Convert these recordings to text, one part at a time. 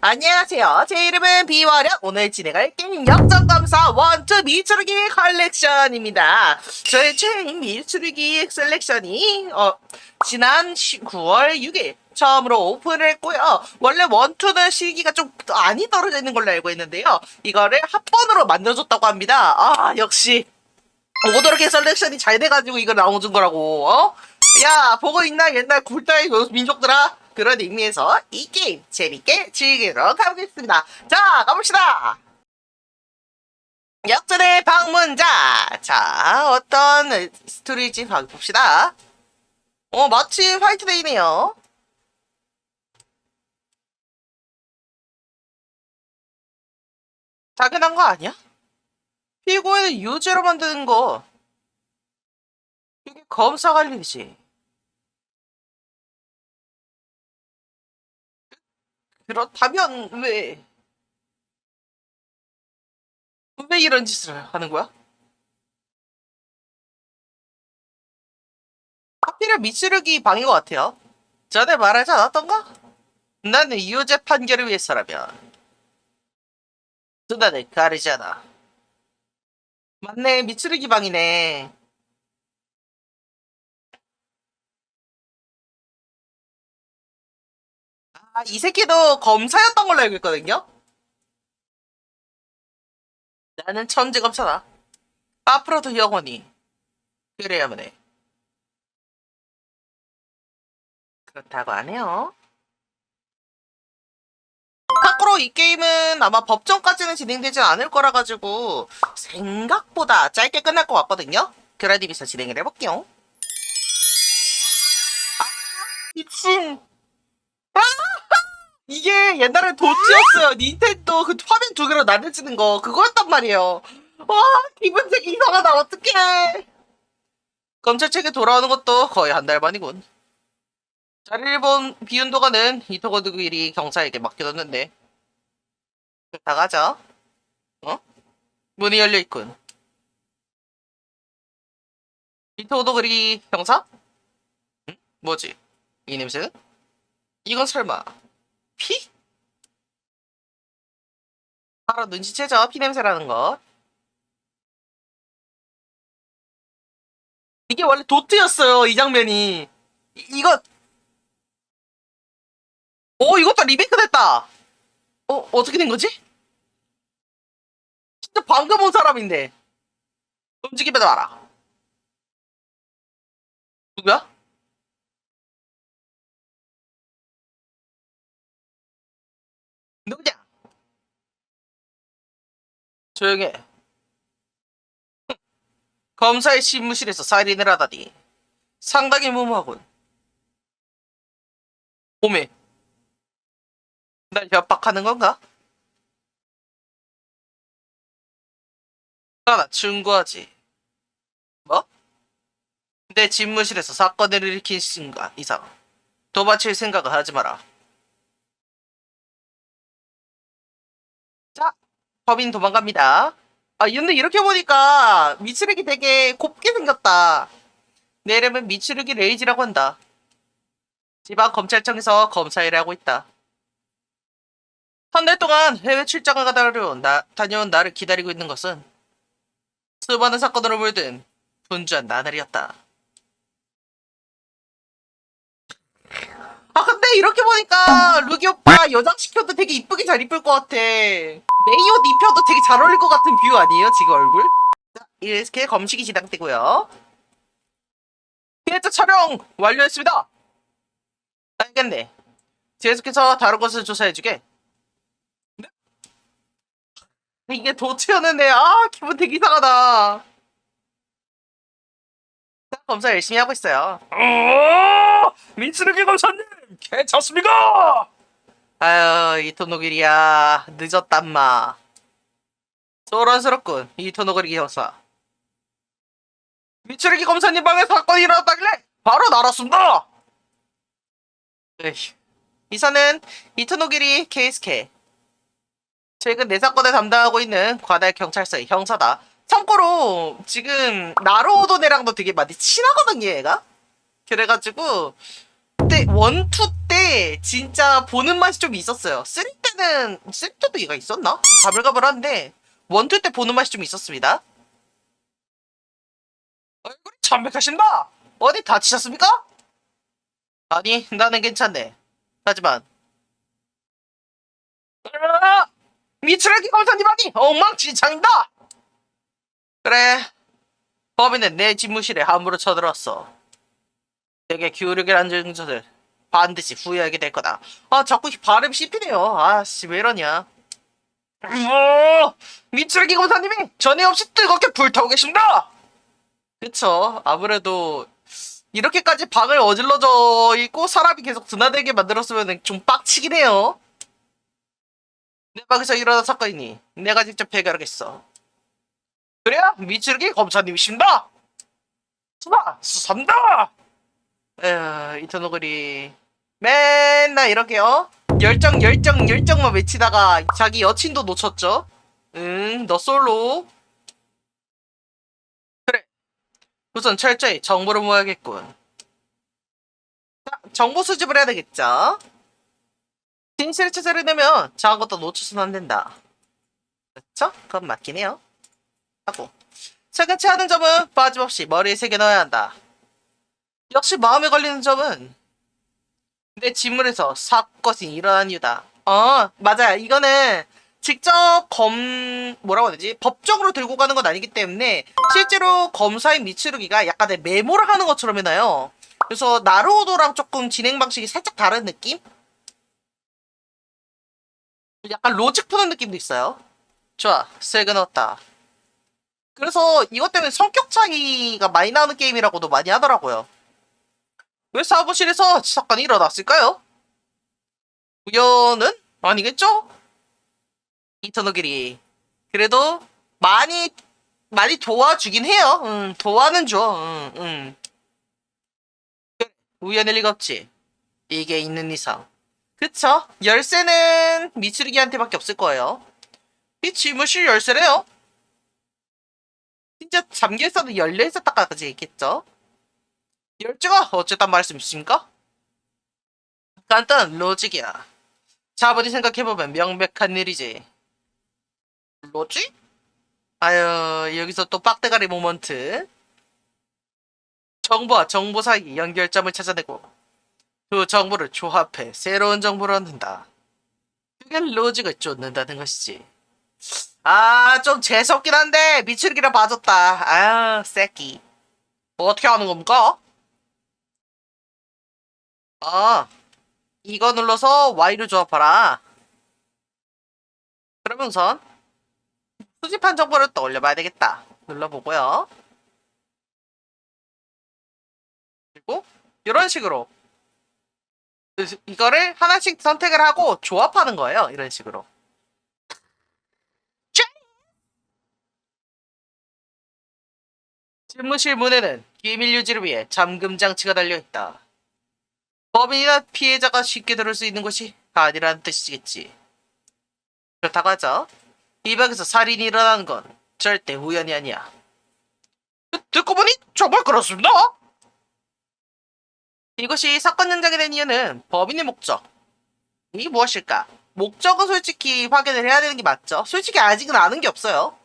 안녕하세요. 제 이름은 비워력. 오늘 진행할 게임 역전검사 원투 미추루기 컬렉션입니다. 저의 최애인 미추루기 셀렉션이 지난 9월 6일 처음으로 오픈을 했고요. 원래 원투는 실기가 좀 많이 떨어져 있는 걸로 알고 있는데요. 이거를 합본으로 만들어줬다고 합니다. 아, 역시 오도록의 셀렉션이 잘 돼가지고 이걸 나눠준 거라고. 야, 보고 있나 옛날 굴다의 민족들아. 그런 의미에서 이 게임 재밌게 즐기도록 하겠습니다. 자, 가봅시다. 역전의 방문자. 자, 어떤 스토리일지 봅시다. 마침 화이트데이네요. 당연한 거 아니야? 피고인을 유죄로 만드는 거. 이게 검사 갈 일이지. 그렇다면 왜 이런 짓을 하는 거야? 하필이면 미쓰르기 방인 것 같아요. 전에 말하지 않았던가? 나는 유죄 판결을 위해서라면 수단을 가리지 않아. 맞네, 미쓰르기 방이네. 아, 이 새끼도 검사였던 걸로 알고 있거든요? 나는 천재 검사다. 앞으로도 영원히 그래야만 해. 그렇다고 하네요. 참고로 이 게임은 아마 법정까지는 진행되지 않을 거라 가지고 생각보다 짧게 끝날 것 같거든요. 그라디비서 진행을 해볼게요. 아, 미친. 아, 이게 옛날에 도치였어요. 닌텐도 그 화면 두 개로 나눠지는 거 그거였단 말이에요. 와, 기분 되게 이상하다. 어떡해. 검찰청에 돌아오는 것도 거의 한 달 만이군. 자리를 본 비운도가는 이토고드길이 경찰에게 맡겨뒀는데 나가자. 문이 열려있군. 이토고드길이 경사? 뭐지? 이 냄새는? 이건 설마 피? 바로 눈치채죠. 피 냄새라는 거. 이게 원래 도트였어요. 이 장면이. 이거 이것도 리메이크 됐다. 어떻게 된 거지? 진짜 방금 온 사람인데. 움직이면 알아. 누구야? 누구냐? 조용해. 검사의 신무실에서 살인을 하다니. 상당히 무모하군. 오메, 날 협박하는 건가? 나 충고하지. 뭐? 내 집무실에서 사건을 일으킨 순간 이상 도망칠 생각을 하지 마라. 자, 범인 도망갑니다. 아, 근데 이렇게 보니까 미츠루기 되게 곱게 생겼다. 내 이름은 미츠루기 레이지라고 한다. 지방 검찰청에서 검사 일을 하고 있다. 한 달 동안 해외 출장을 다녀온 나를 기다리고 있는 것은 수많은 사건으로 물든 분주한 나날이었다. 아, 근데 이렇게 보니까 루기 오빠 여장시켜도 되게 이쁘게 잘 이쁠 것 같아. 메이 옷 입혀도 되게 잘 어울릴 것 같은 뷰 아니에요, 지금 얼굴? 자, 이렇게 검식이 진행되고요. 피해자 촬영 완료했습니다. 알겠네. 계속해서 다른 것을 조사해주게. 네? 이게 도트였는데, 아, 기분 되게 이상하다. 검사 열심히 하고 있어요. 민쓰레기 검사님, 괜찮습니까? 아유, 이토노기리야, 늦었단마. 소란스럽군, 이토노기리 형사. 민쓰레기 검사님 방에 사건이 일어났다길래 바로 날았습니다. 에휴. 이사는 이토노기리 케이스케. 최근 내 사건을 담당하고 있는 관할 경찰서의 형사다. 참고로 지금 나로오도네랑도 되게 많이 친하거든요, 얘가. 그래가지고 그때 원투 때 진짜 보는 맛이 좀 있었어요. 3 때는 세트도 얘가 있었나? 가물가물한데 원투 때 보는 맛이 좀 있었습니다. 얼굴이 참백하신다. 어디 다치셨습니까? 아니, 나는 괜찮네. 하지만 미츠루기 검사님아니 엉망진창이다. 그래, 범인은 내 집무실에 함부로 쳐들어왔어. 내게 교육이라는 증서를 반드시 후회하게 될 거다. 아, 자꾸 발음이 씹히네요. 아씨, 왜 이러냐. 미츠루기 검사님이 전에 없이 뜨겁게 불타고 계십니다. 그쵸. 아무래도 이렇게까지 방을 어질러져 있고 사람이 계속 드나들게 만들었으면 좀 빡치긴 해요. 내 방에서 일어난 사건이니 내가 직접 해결하겠어. 그래야 미츠루기 검사님이십니다. 수사입니다. 이터노그리 맨날 이렇게요. 열정만 외치다가 자기 여친도 놓쳤죠. 응, 너 솔로. 그래, 우선 철저히 정보를 모아야겠군. 자, 정보 수집을 해야 되겠죠. 진실을 찾아내려면 작은 것도 놓쳐서는 안 된다. 그렇죠? 그건 맞긴 해요. 하고 차근치 하는 점은 빠짐없이 머리에 새겨 넣어야 한다. 역시 마음에 걸리는 점은 내 지문에서 사건이 일어난 이유다. 맞아요. 이거는 직접 뭐라고 해야 되지? 법적으로 들고 가는 건 아니기 때문에 실제로 검사인 미츠루기가 약간의 메모를 하는 것처럼 해놔요. 그래서 나루오도랑 조금 진행 방식이 살짝 다른 느낌? 약간 로직 푸는 느낌도 있어요. 좋아, 색은 넣었다. 그래서 이것 때문에 성격 차이가 많이 나오는 게임이라고도 많이 하더라고요. 왜 사무실에서 사건이 일어났을까요? 우연은 아니겠죠? 이터노길이 그래도 많이 도와주긴 해요. 도와는 줘. 우연일 리가 없지. 이게 있는 이상. 그쵸? 열쇠는 미츠루기한테밖에 없을 거예요. 이 지무실 열쇠래요. 진짜 잠겨있어도 열려있었다까지 있겠죠? 열쇠가 어쨌단 말씀이십니까? 간단한 로직이야. 차분히 생각해보면 명백한 일이지. 로직? 아유, 여기서 또 빡대가리 모먼트. 정보와 정보 사이 연결점을 찾아내고 그 정보를 조합해 새로운 정보를 얻는다. 그게 로직을 쫓는다는 것이지. 아, 좀 재수없긴 한데 미츠루기라 봐줬다. 아유, 새끼. 어떻게 하는 겁니까? 아, 이거 눌러서 Y를 조합하라. 그러면 우선 수집한 정보를 떠올려봐야 되겠다. 눌러보고요. 그리고 이런 식으로 이거를 하나씩 선택을 하고 조합하는 거예요. 이런 식으로. 집무실 문에는 기밀 유지를 위해 잠금 장치가 달려있다. 범인이나 피해자가 쉽게 들을 수 있는 곳이 아니라는 뜻이겠지. 그렇다고 하죠. 이 방에서 살인이 일어나는 건 절대 우연이 아니야. 듣고 보니 정말 그렇습니다. 이것이 사건 현장이 된 이유는 범인의 목적. 이게 무엇일까? 목적은 솔직히 확인을 해야 되는 게 맞죠. 솔직히 아직은 아는 게 없어요.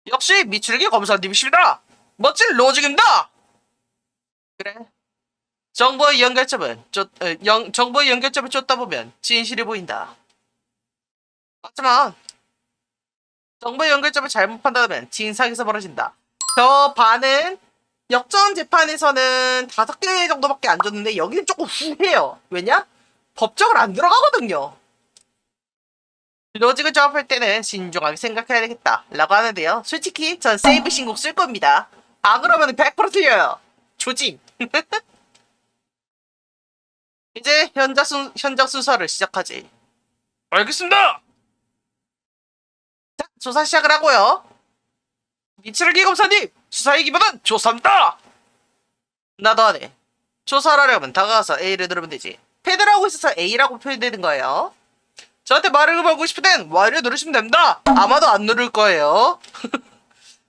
역시 미츠루기 검사님이십니다. 멋진 로직입니다. 그래. 정보의 연결점을 쫓다 보면 진실이 보인다. 하지만 정보의 연결점을 잘못 판단하면 진상에서 벌어진다. 저 반은 역전 재판에서는 5개 정도밖에 안 줬는데 여기는 조금 후해요. 왜냐? 법적으로 안 들어가거든요. 로직을 조합할 때는 신중하게 생각해야 되겠다 라고 하는데요. 솔직히 전 세이브 신곡 쓸 겁니다. 안 그러면 100% 틀려요. 조짐. 이제 현장 수사를 시작하지. 알겠습니다. 자, 조사 시작을 하고요. 미츠루기 검사님, 수사의 기본은 조사입니다. 나도 하네. 조사를 하려면 다가가서 A를 누르면 되지. 패드를 하고 있어서 A라고 표현되는 거예요. 저한테 말을 걸고 싶을 땐 Y를 누르시면 됩니다. 아마도 안 누를 거예요.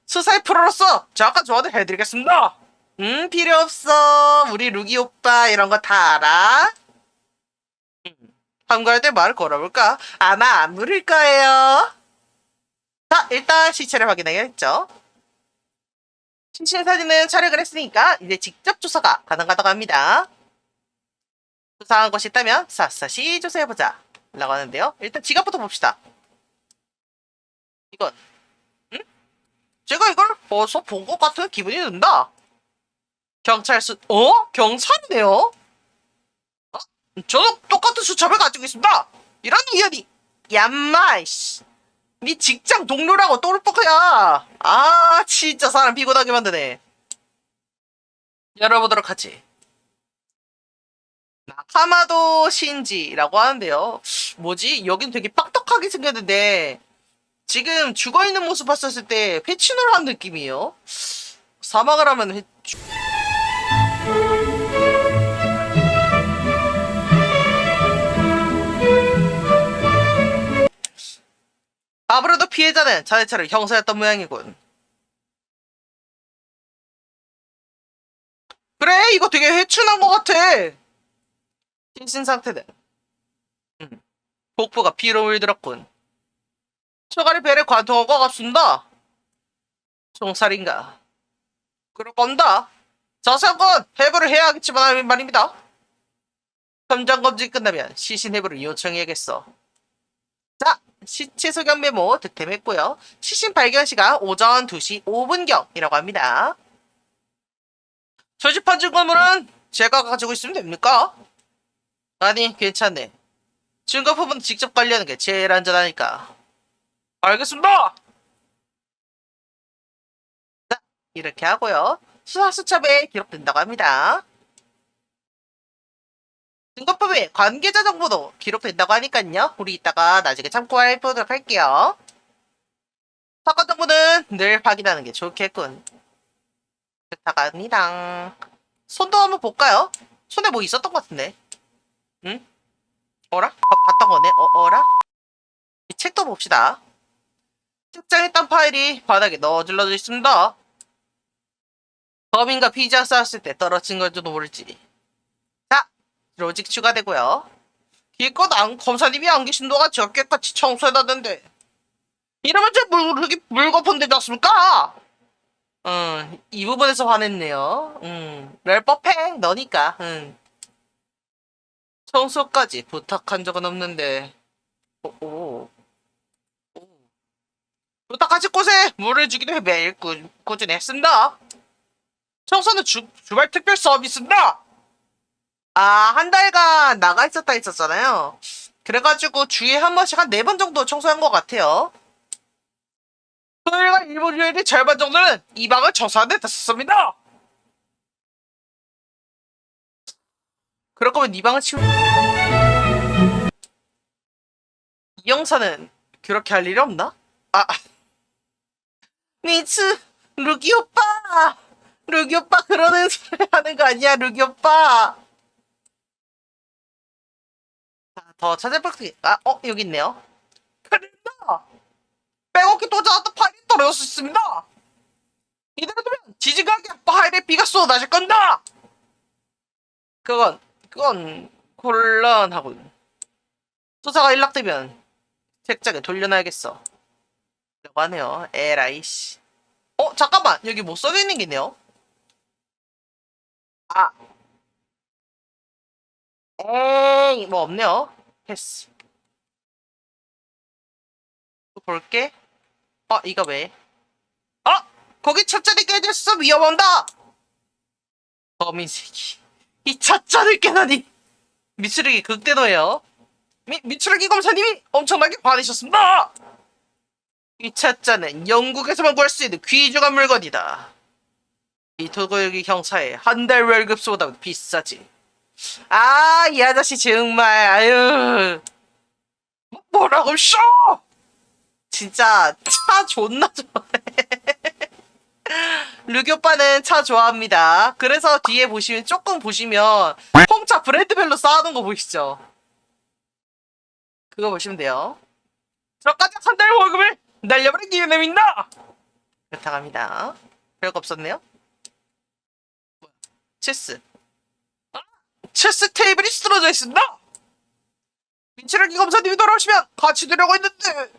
수사의 프로로서 잠깐 조언을 해드리겠습니다. 필요 없어. 우리 루기 오빠 이런 거 다 알아. 참고할 때 말을 걸어볼까? 아마 안 물을 거예요. 자, 일단 시체를 확인해야겠죠. 시신 사진은 촬영을 했으니까 이제 직접 조사가 가능하다고 합니다. 조사한 것이 있다면 샅샅이 조사해보자 라고 하는데요. 일단 지갑부터 봅시다. 이건 제가 이걸 어디서 본 것 같은 기분이 든다. 경찰서, 경찰이네요? 저도 똑같은 수첩을 가지고 있습니다. 이런 이연이. 얌마, 이씨. 네 직장 동료라고 똘뻑이야. 아, 진짜 사람 피곤하게 만드네. 열어보도록 하지. 나카마도 신지라고 하는데요. 뭐지? 여긴 되게 빡빡하게 생겼는데 지금 죽어있는 모습 봤었을 때 회춘을 한 느낌이에요. 사막을 하면 아무래도 피해자는 자네처럼 형사였던 모양이군. 그래, 이거 되게 회춘한 것 같아. 신신 상태는 복부가 피로 물들었군. 처가리 배를 관통한 것 같습니다. 총살인가? 그럴 건다. 자세한 건 해부를 해야 하겠지만 말입니다. 현장 검증이 끝나면 시신 해부를 요청해야겠어. 자, 시체 소견 메모 득템했고요. 시신 발견 시간 오전 2시 5분경이라고 합니다. 조집한 증거물은 제가 가지고 있으면 됩니까? 아니, 괜찮네. 증거 부분 직접 관리하는 게 제일 안전하니까. 알겠습니다. 자, 이렇게 하고요. 수사수첩에 기록된다고 합니다. 증거법에 관계자 정보도 기록된다고 하니까요. 우리 이따가 나중에 참고해보도록 할게요. 사건 정보는 늘 확인하는 게 좋겠군. 좋다고 합니다. 손도 한번 볼까요? 손에 뭐 있었던 것 같은데. 응? 어라? 봤던 거네. 어라? 이 책도 봅시다. 책장에 딴 파일이 바닥에 넣어질러져 있습니다. 범인과 피의자 싸웠을 때 떨어진 걸지도 모를지. 자, 로직 추가되고요. 기껏 검사님이 안 계신 동안 저 깨끗이 청소해놨는데 이러면 제 물거품 되지 않습니까? 이 부분에서 화냈네요. 럴 법해, 너니까. 청소까지 부탁한 적은 없는데. 오. 부탁하실 곳에 물을 주기로 해 매일 꾸준히 했습니다. 청소는 주말 특별 서비스입니다. 아, 한 달간 나가 있었다 했었잖아요. 그래가지고 주에 한 번씩 한 4번 정도 청소한 것 같아요. 토요일과 일요일의 절반 정도는 이 방을 청소하는 데 썼습니다. 그럴 거면 이 방을 이 형사는 그렇게 할 일이 없나? 아, 니츠, 루기 오빠! 루기 오빠 그러는 소리 하는 거 아니야, 루기 오빠! 자, 더 찾아볼게. 여기 있네요. 큰일이다! 빼곡히 또 잡았던 파일이 떨어질 수 있습니다! 이대로 두면 지지각에 파일에 비가 쏟아질 건다! 그건 곤란하군. 수사가 일락되면 책장에 돌려놔야겠어. 라고 하네요. 에라이씨. 잠깐만. 여기 뭐 써져있는 게 있네요. 아. 에이, 뭐 없네요. 패스. 또 볼게. 이거 왜? 거기 찻잔이 깨졌어. 위험한다. 범인새끼. 이 찻잔을 깨다니. 미추르기 극대노예요. 미추르기 검사님이 엄청나게 화내셨습니다. 이 찻잔은 영국에서만 구할 수 있는 귀중한 물건이다. 이 도구역이 형사의 한 달 월급보다 비싸지. 이 아저씨 정말 아유. 뭐라고 쇼! 진짜 차 존나 좋아해. 르기 오빠는 차 좋아합니다. 그래서 뒤에 보시면 조금 보시면 홍차 브랜드별로 쌓아놓은 거 보이시죠? 그거 보시면 돼요. 저까지 한 달 월급을 날려버린 기념입니다. 그렇다고 합니다. 별거 없었네요. 체스. 체스 테이블이 쓰러져 있습니다. 민철기 검사님이 돌아오시면 같이 들려고 했는데.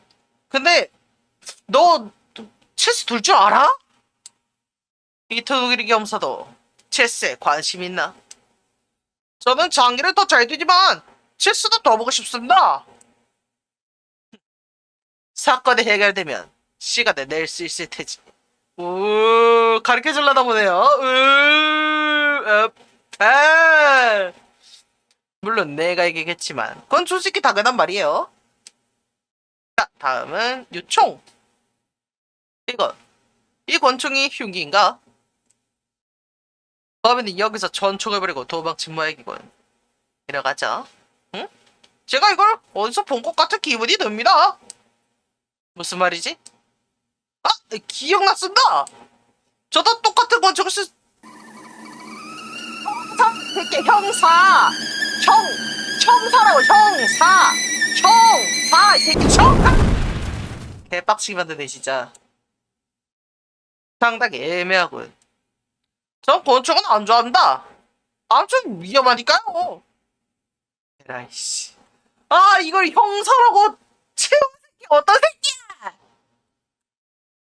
근데 너 체스 둘 줄 알아? 이토노기리 검사도 체스에 관심 있나? 저는 장기를 더 잘 두지만 체스도 더 보고 싶습니다. 사건이 해결되면 시간을 낼 수 있을 테지. 우 가르쳐줄라다 보네요. 아. 물론 내가 이기겠지만 그건 솔직히 당연한 말이에요. 자, 다음은 유총. 이 권총이 흉기인가? 범인은 여기서 전총을 버리고 도망친 모양이군. 내려가자. 응? 제가 이걸 어디서 본 것 같은 기분이 듭니다. 무슨 말이지? 아! 기억났습니다! 저도 똑같은 권총을 형사! 형사라고, 형사! 이 새끼, 개빡치게 만드네, 진짜. 상당히 애매하군. 전 권총은 안 좋아합니다. 좀 위험하니까요. 에라이씨. 이걸 형사라고 채우는 새끼 어떤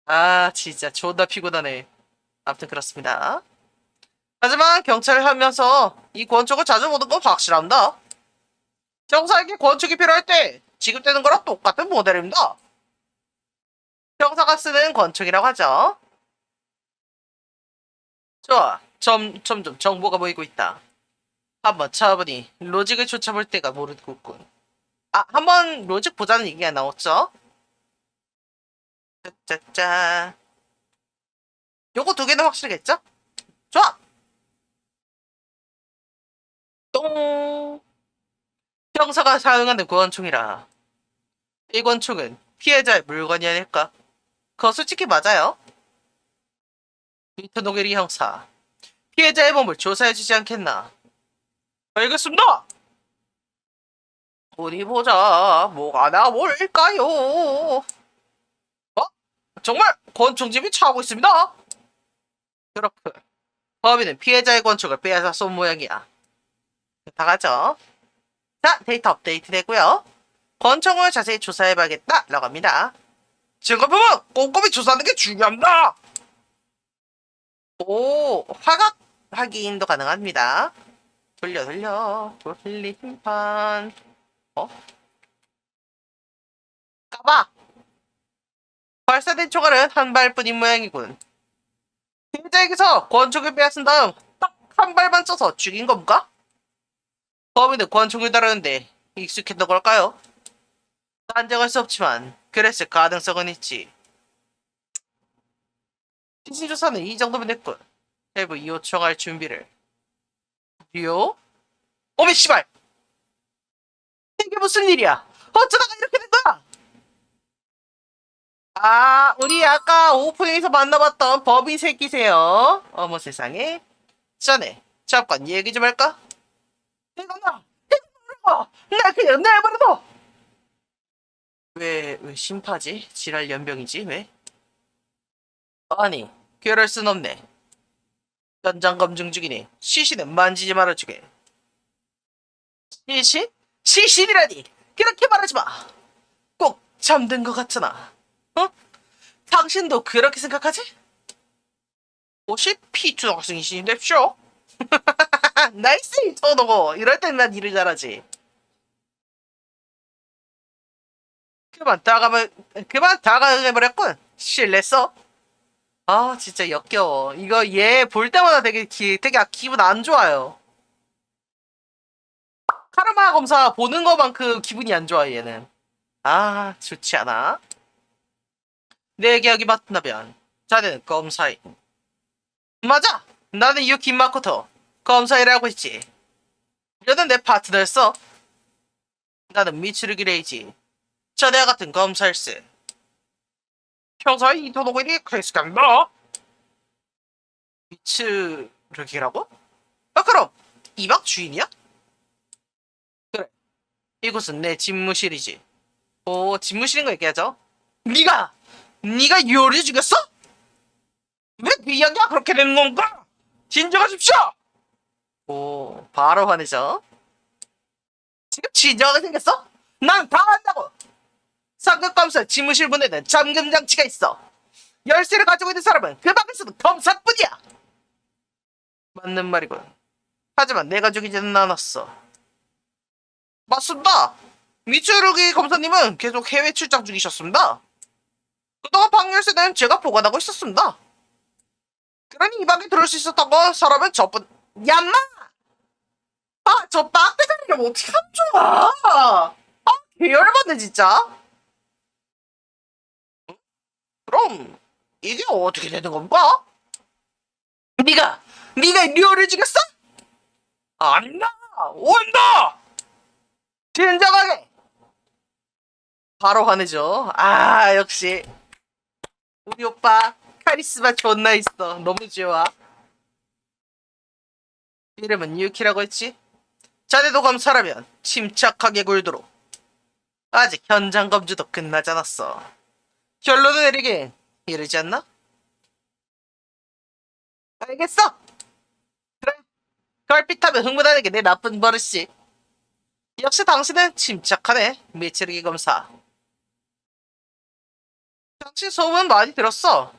새끼야! 진짜 존나 피곤하네. 아무튼 그렇습니다. 하지만 경찰을 하면서 이 권총을 자주 보는 건 확실합니다. 형사에게 권총이 필요할 때 지급되는 거랑 똑같은 모델입니다. 형사가 쓰는 권총이라고 하죠. 좋아. 점점 정보가 모이고 있다. 한번 찾아보니 로직을 쫓아볼 때가 모르겠군. 한번 로직 보자는 얘기가 나왔죠? 짜짜짜. 요거 두 개는 확실하겠죠? 좋아! 똥! 형사가 사용하는 권총이라. 이 권총은 피해자의 물건이 아닐까? 그거 솔직히 맞아요. 이토노게리 형사. 피해자의 몸을 조사해주지 않겠나? 알겠습니다! 어디 보자. 뭐가 나올까요? 정말 권총집이 차고 있습니다. 그렇군. 범인은 피해자의 권총을 빼앗아 쏜 모양이야. 다 가죠. 자, 데이터 업데이트 되고요. 권총을 자세히 조사해봐야겠다 라고 합니다. 증거품은 꼼꼼히 조사하는 게 중요합니다. 오, 화각 확인도 가능합니다. 돌림판. 까봐. 발사된 총알은 한 발뿐인 모양이군. 피해자에게서 권총을 빼앗은 다음 딱 한 발만 써서 죽인 건가? 범인은 권총을 다루는데 익숙했던 걸까요? 단정할 수 없지만 그랬을 가능성은 있지. 신신조사는 이 정도면 됐군. 일부 요청할 준비를. 요? 어메 씨발! 이게 무슨 일이야? 어쩌다가 이렇게 된 거야? 우리 아까 오프닝에서 만나봤던 법인 새끼세요. 어머 세상에. 전에 잠깐 얘기 좀 할까? 이거나 나 그냥 내버려둬. 왜 심파지? 지랄 연병이지 왜? 아니 그럴 순 없네. 현장 검증 중이니 시신은 만지지 말아주게. 시신? 시신이라니 그렇게 말하지 마. 꼭 잠든 것 같잖아. 어? 당신도 그렇게 생각하지? 혹시 P2 학생이시니 됩쇼? 나이스 저너고 이럴 땐 난 일을 잘하지. 그만 다가가버렸군. 실례써. 진짜 역겨워. 이거 얘 볼 때마다 되게 기분 안 좋아요. 카르마 검사 보는 것만큼 기분이 안 좋아 얘는. 좋지 않아. 내 기억이 맞다면 자네는 검사인. 맞아. 나는 유키 마코토 검사이라고 했지. 너는 내 파트너였어. 나는 미츠루기 레이지. 전에와 같은 검사일세. 형사 이토노고인이 크리스감다. 미츠루기라고? 그럼 이박 주인이야? 그래. 이곳은 내 집무실이지. 집무실인 거 얘기하죠. 네가 요리 죽였어? 왜 그 이야기가 그렇게 되는 건가? 진정하십시오. 바로 화내죠. 지금 진정하게 생겼어? 난 다 안다고. 상급검사 집무실 문에는 잠금 장치가 있어. 열쇠를 가지고 있는 사람은 그 밖에서도 검사뿐이야. 맞는 말이군. 하지만 내가 죽이지는 않았어. 맞습니다. 미츠루기 검사님은 계속 해외 출장 중이셨습니다. 그동안 방열쇠는 제가 보관하고 있었습니다. 그러니 이 방에 들어올 수 있었던 사람은 저뿐. 얌마! 아, 저 빡대가리를 어떻게 하면 좋아? 아, 개열받네 진짜. 그럼 이게 어떻게 되는 건가? 네가 리오를 죽였어? 아니다! 온다! 진정하게! 바로 화내죠. 아, 역시 우리 오빠 카리스마 존나 있어. 너무 좋아. 이름은 유키라고 했지? 자네도 검사라면 침착하게 굴도록. 아직 현장 검주도 끝나지 않았어. 결론을 내리긴 이르지 않나? 알겠어. 그래. 걸핏하면 흥분하는 게 내 나쁜 버릇이. 역시 당신은 침착하네, 미츠루기 검사. 당신 소문 많이 들었어.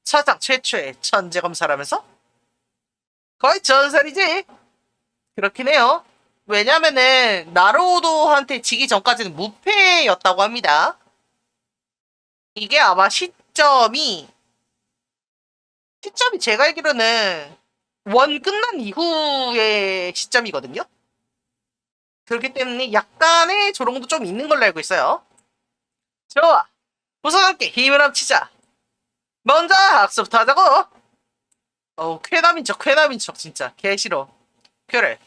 사상 최초의 천재 검사라면서? 거의 전설이지. 그렇긴 해요. 왜냐면은 나루오도한테 지기 전까지는 무패였다고 합니다. 이게 아마 시점이 제가 알기로는 원 끝난 이후의 시점이거든요. 그렇기 때문에 약간의 조롱도 좀 있는 걸로 알고 있어요. 좋아. 우선 함께 힘을 합치자. 먼저 학습부터 하자고. 쾌남인 척 진짜 개 싫어. 그래,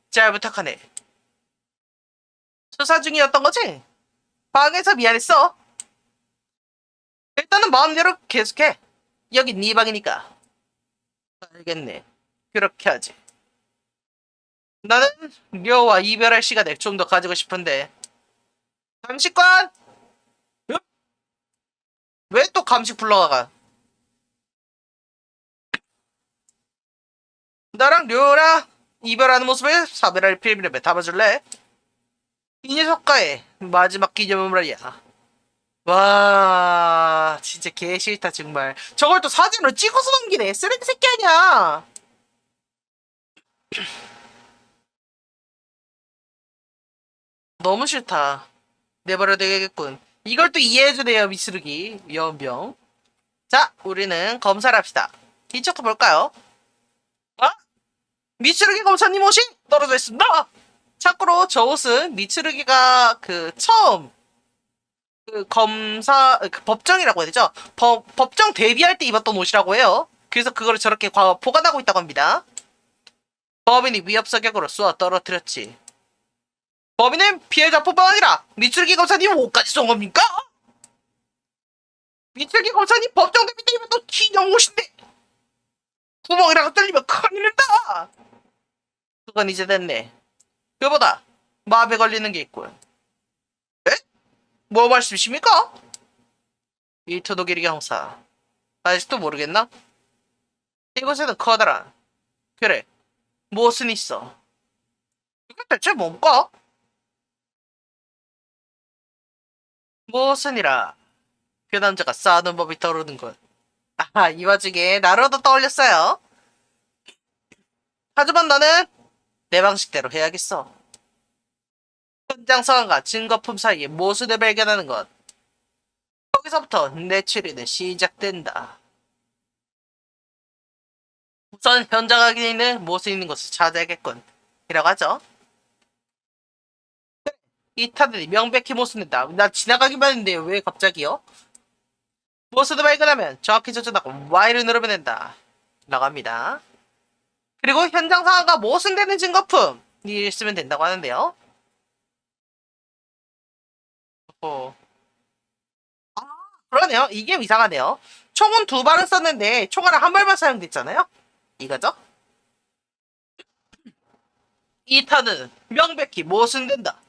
잘 부탁하네. 수사 중이었던 거지? 방에서 미안했어. 일단은 마음대로 계속해. 여긴 네 방이니까. 알겠네. 그렇게 하지. 나는 료와 이별할 시간을 좀 더 가지고 싶은데. 감식관! 왜 또 감식 불러가? 나랑 료랑 이별하는 모습을 사별할 필름에 담아줄래? 이 녀석과의 마지막 기념을 말이야. 와, 진짜 개 싫다 정말. 저걸 또 사진으로 찍어서 넘기네. 쓰레기 새끼 아니야. 너무 싫다. 내버려 둬야겠군. 이걸 또 이해해주네요, 미스르기 연병. 자, 우리는 검사를 합시다. 이쪽도 볼까요? 아, 미츠루기 검사님 옷이 떨어져 있습니다. 참고로 저 옷은 미츠루기가 처음 검사 법정이라고 해야 되죠? 법정 데뷔할 때 입었던 옷이라고 해요. 그래서 그거를 저렇게 보관하고 있다고 합니다. 범인이 위협 사격으로 쏘아 떨어뜨렸지. 범인은 피해자뿐만 아니라 미츠루기 검사님 옷까지 쏜 겁니까? 미츠루기 검사님 법정 데뷔 때 입었던 기념 옷인데 구멍이라고 뚫리면 큰일 난다. 그건 이제 됐네. 그보다 마음에 걸리는 게 있군. 에? 뭐 말씀이십니까? 이토도기리 형사. 아직도 모르겠나? 이곳에는 커다란, 그래, 무엇은 있어. 이게 대체 뭔가? 무엇은이라. 그 남자가 쌓아놓은 법이 떠오르는군. 아하, 이 와중에 나로도 떠올렸어요. 하지만 나는 내 방식대로 해야겠어. 현장 상황과 증거품 사이에 모순을 발견하는 것. 거기서부터 내 추리는 시작된다. 우선 현장 확인에 있는 모순 있는 곳을 찾아야겠군. 이라고 하죠. 이 타들이 명백히 모순된다. 나 지나가기만 했는데 왜 갑자기요? 모순을 발견하면 정확히 조준하고 Y를 누르면 된다. 라고 합니다. 그리고 현장 상황과 모순되는 증거품이 있으면 된다고 하는데요. 아, 그러네요. 이게 이상하네요. 총은 두 발을 썼는데 총알은 한 발만 사용됐잖아요. 이거죠? 이 탄은 명백히 모순된다.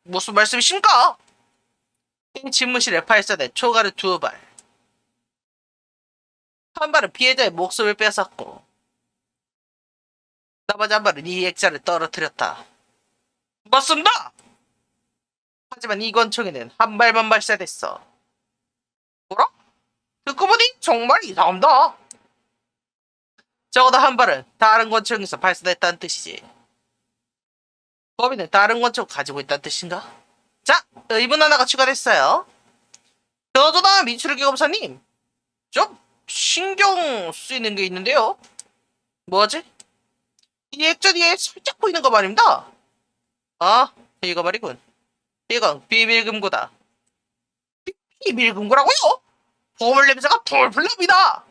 무슨 말씀이십니까? 이 집무실에 발사된 총알은 두 발. 한 발은 피해자의 목숨을 뺏었고 나머지 한 발은 이 액자를 떨어뜨렸다. 맞습니다! 하지만 이 권총에는 한 발만 발사됐어. 뭐라? 듣고 보니 정말 이상합니다. 적어도 한 발은 다른 권총에서 발사됐다는 뜻이지. 범인은 다른 권총 가지고 있다는 뜻인가? 자, 의문 하나가 추가됐어요. 그나저나 민철기 검사님, 좀 신경 쓰이는 게 있는데요. 뭐지? 이 액자 뒤에 살짝 보이는 거 말입니다. 아, 이거 말이군. 이건 비밀금고다. 비밀금고라고요? 보물 냄새가 풀풀 납니다.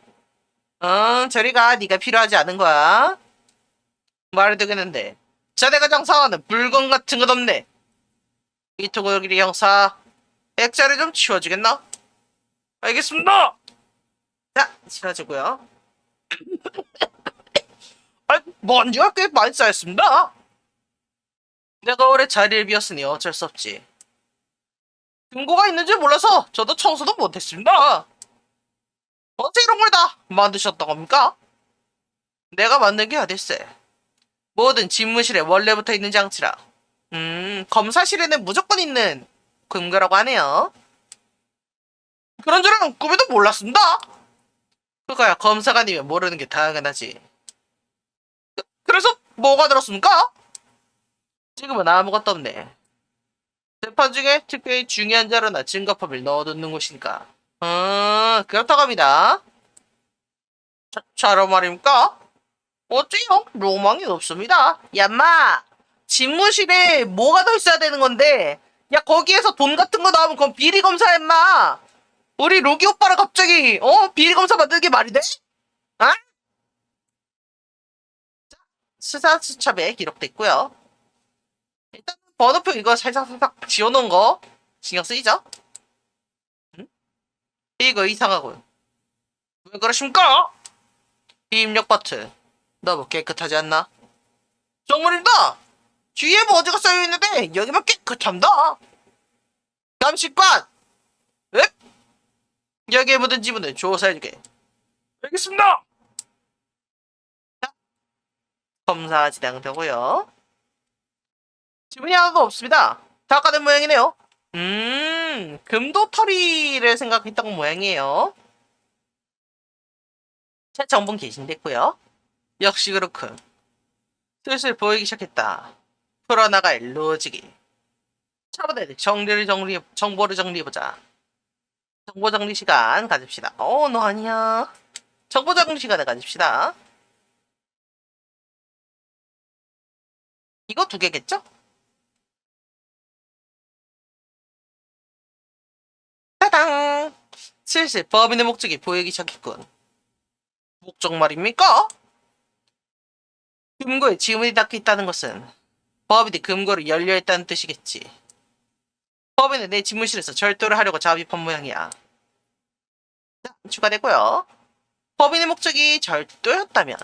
저리가. 네가 필요하지 않은 거야. 말이 되겠는데. 자네가 장사하는 물건 같은 건 없네. 이토고기리 형사, 액자를 좀 치워주겠나? 알겠습니다. 자, 치워주고요. 먼지가 꽤 많이 쌓였습니다. 내가 오래 자리를 비웠으니 어쩔 수 없지. 금고가 있는 줄 몰라서 저도 청소도 못했습니다. 어째 이런 걸 다 만드셨던 겁니까? 내가 만든 게 어딨어. 모든 집무실에 원래부터 있는 장치라. 검사실에는 무조건 있는 금고라고 하네요. 그런 줄은 꿈에도 몰랐습니다. 그거야 검사가 아니면 모르는 게 당연하지. 그래서 뭐가 들었습니까? 지금은 아무것도 없네. 재판 중에 특별히 중요한 자료나 증거품을 넣어두는 곳이니까. 그렇다고 합니다. 자료 말입니까? 어째요? 로망이 없습니다. 얌마! 집무실에 뭐가 더 있어야 되는 건데, 야, 거기에서 돈 같은 거 나오면 그건 비리검사야, 임마! 우리 로기 오빠랑 갑자기, 비리검사 만드는 게 말이 돼? 아? 자, 수사수첩에 기록됐고요. 일단, 번호표 이거 살짝 지워놓은 거, 신경 쓰이죠? 응? 이거 이상하군. 왜 그러십니까? 이 입력 버튼. 너무 깨끗하지 않나? 정말입니다! 뒤에 뭐지가 쌓여있는데 여기만 깨끗합니다. 감식관! 앱! 여기에 묻은 지문을 조사해주게. 알겠습니다! 자, 검사 진행되고요. 지문이 하나도 없습니다. 다 까는 모양이네요. 금도털이를 생각했던 모양이에요. 새 정본 개신됐고요. 역시 그렇군. 슬슬 보이기 시작했다. 풀어나갈 로직이. 차분하게 정보를 정리해보자. 정보 정리 시간 가집시다. 너 아니야. 정보 정리 시간을 가집시다. 이거 2개겠죠? 따당! 슬슬 범인의 목적이 보이기 시작했군. 목적 말입니까? 금고에 지문이 닦여있다는 것은 범인이 금고를 열려있다는 뜻이겠지. 범인은 내 집무실에서 절도를 하려고 잠입한 모양이야. 자, 추가되고요. 범인의 목적이 절도였다면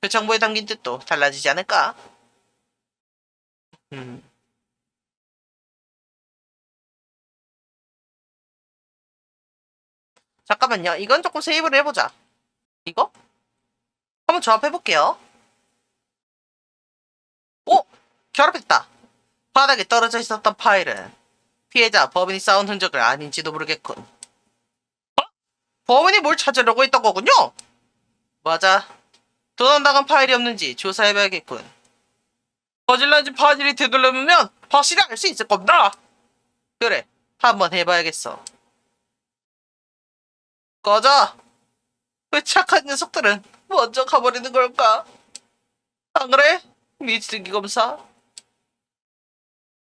그 정보에 담긴 뜻도 달라지지 않을까? 잠깐만요. 이건 조금 세이브를 해보자. 이거? 한번 조합해볼게요. 오! 결합했다. 바닥에 떨어져 있었던 파일은 피해자 범인이 쌓은 흔적을 아닌지도 모르겠군. 범인이 뭘 찾으려고 했던 거군요? 맞아. 도난당한 파일이 없는지 조사해봐야겠군. 거질난지 파일이 되돌려보면 확실히 알 수 있을 겁니다. 그래, 한번 해봐야겠어. 꺼져! 왜 착한 녀석들은 먼저 가버리는 걸까? 안 그래? 미쓰기 검사?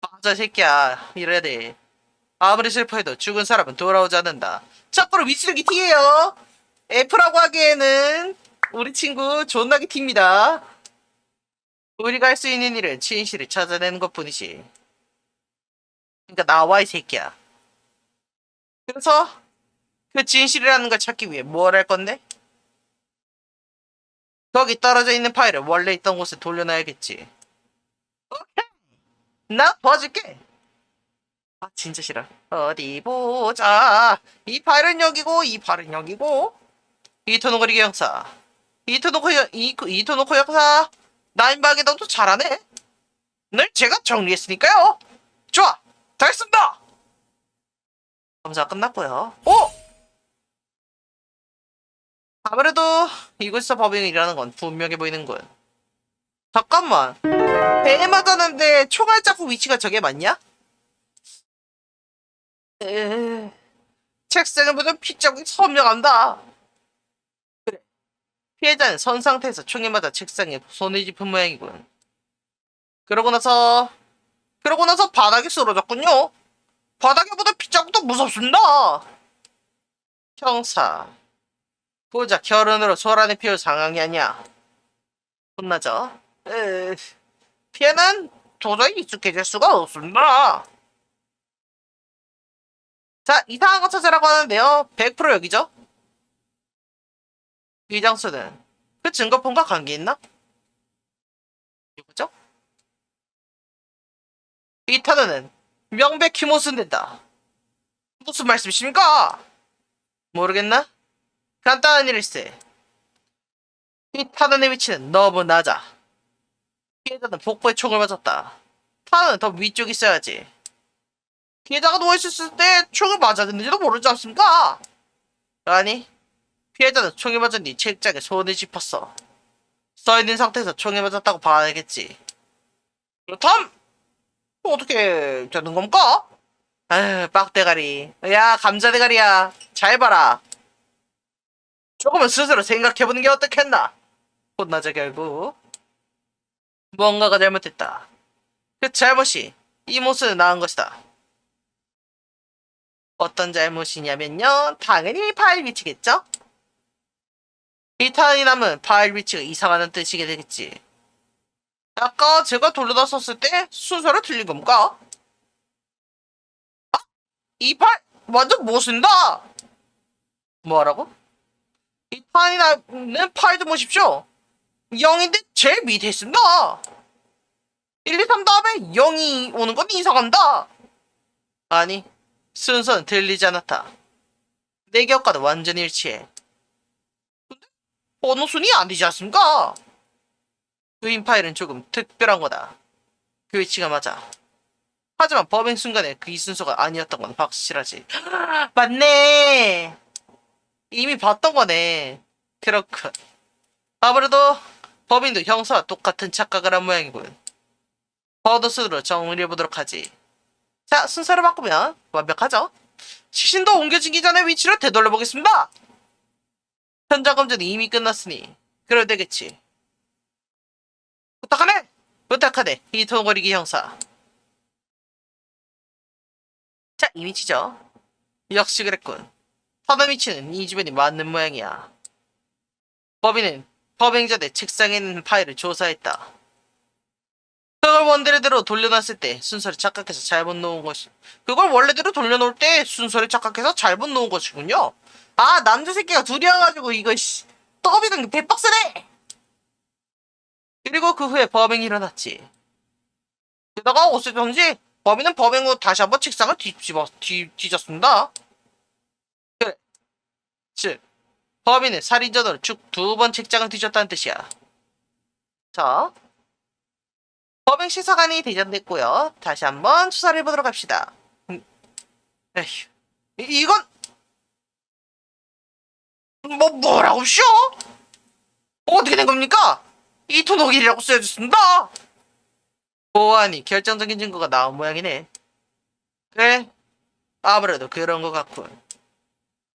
맞아, 새끼야. 이래야 돼. 아무리 슬퍼해도 죽은 사람은 돌아오지 않는다. 참고로 미쓰기 T예요. F라고 하기에는 우리 친구 존나게 T입니다. 우리가 할 수 있는 일은 진실을 찾아내는 것뿐이지. 그러니까 나와, 이 새끼야. 그래서 그 진실이라는 걸 찾기 위해 뭘 할 건데? 거기 떨어져 있는 파일을 원래 있던 곳에 돌려놔야겠지. 오케이! 나 도와줄게! 아, 진짜 싫어. 어디 보자. 이 파일은 여기고, 이 파일은 여기고. 이토노코리 형사. 이토노코 형사. 나인박에 너도 잘하네. 늘 제가 정리했으니까요. 좋아. 다 했습니다! 검사 끝났고요. 아무래도 이곳에서 법인이 일하는 건 분명해 보이는군. 잠깐만. 배에 맞았는데 총알 자국 위치가 저게 맞냐? 에... 책상에 묻은 핏자국이 선명한다. 그래. 피해자는 선 상태에서 총에 맞아 책상에 손을 짚은 모양이군. 그러고 나서 바닥에 쓰러졌군요. 바닥에 묻은 핏자국도 무섭습니다. 형사. 고작 결혼으로 소란을 피울 상황이 아니야. 혼나죠? 피해는 도저히 익숙해질 수가 없습니다. 자, 이상한 거 찾으라고 하는데요. 100% 여기죠? 이 장소는 그 증거품과 관계 있나? 이거죠? 이 탄원은 명백히 모순된다. 무슨 말씀이십니까? 모르겠나? 간단한 일일세. 이 탄원의 위치는 너무 낮아. 피해자는 복부에 총을 맞았다. 탄원은 더 위쪽에 있어야지. 피해자가 누워있었을 때 총을 맞았는지도 모르지 않습니까? 아니, 피해자는 총에 맞은 뒤 책장에 손을 짚었어. 써있는 상태에서 총에 맞았다고 봐야겠지. 그렇담! 어떻게 되는 겁니까? 아휴, 빡대가리. 야, 감자대가리야. 잘 봐라. 조금은 스스로 생각해보는 게 어떻겠나? 혼나자 결국. 무언가가 잘못됐다. 그 잘못이 이 모습을 낳은 것이다. 어떤 잘못이냐면요. 당연히 파일 위치겠죠? 이 탄이 남은 파일 위치가 이상하다는 뜻이게 되겠지. 아까 제가 돌려놨었을 때 순서를 틀린 겁니까? 이 파일 완전 모순다! 뭐라고? 이 탄이 남는 파일 좀 보십시오. 0인데 제일 밑에 있습니다. 1, 2, 3 다음에 0이 오는 건 이상한다. 아니, 순서는 들리지 않았다. 내 기억과는 완전히 일치해. 근데 번호 순이 아니지 않습니까? 그인 파일은 조금 특별한 거다. 그 위치가 맞아. 하지만 범행 순간에 그 이 순서가 아니었던 건 확실하지. 맞네. 이미 봤던 거네. 그렇군. 아무래도 범인도 형사와 똑같은 착각을 한 모양이군. 버드스로 정리해보도록 하지. 자, 순서를 바꾸면 완벽하죠? 시신도 옮겨지기 전에 위치로 되돌려보겠습니다. 현장 검증이 이미 끝났으니 그래도 되겠지. 부탁하네! 부탁하네, 이 통거리기 형사. 자, 이 위치죠? 역시 그랬군. 터널 위치는 이 주변이 맞는 모양이야. 범인은 범행자 내 책상에 있는 파일을 조사했다. 그걸 원래대로 돌려놨을 때 순서를 착각해서 잘못 놓은 것이. 그걸 원래대로 돌려놓을 때 순서를 착각해서 잘못 놓은 것이군요. 아, 남자 새끼가 둘이어가지고 이거 떠비는 게 개빡세네. 그리고 그 후에 범행이 일어났지. 게다가 어쨌든지 범인은 범행 후 다시 한번 책상을 뒤졌습니다. 그래. 즉, 범인은 살인 전으로 쭉 2번 책장을 뒤졌다는 뜻이야. 자, 범행 시사관이 대전됐고요. 다시 한번 수사를 해보도록 합시다. 에휴, 이건 뭐라고 쇼? 어떻게 된 겁니까? 이토독일이라고 쓰여졌습니다. 보안이 결정적인 증거가 나온 모양이네. 그래, 아무래도 그런 것 같군.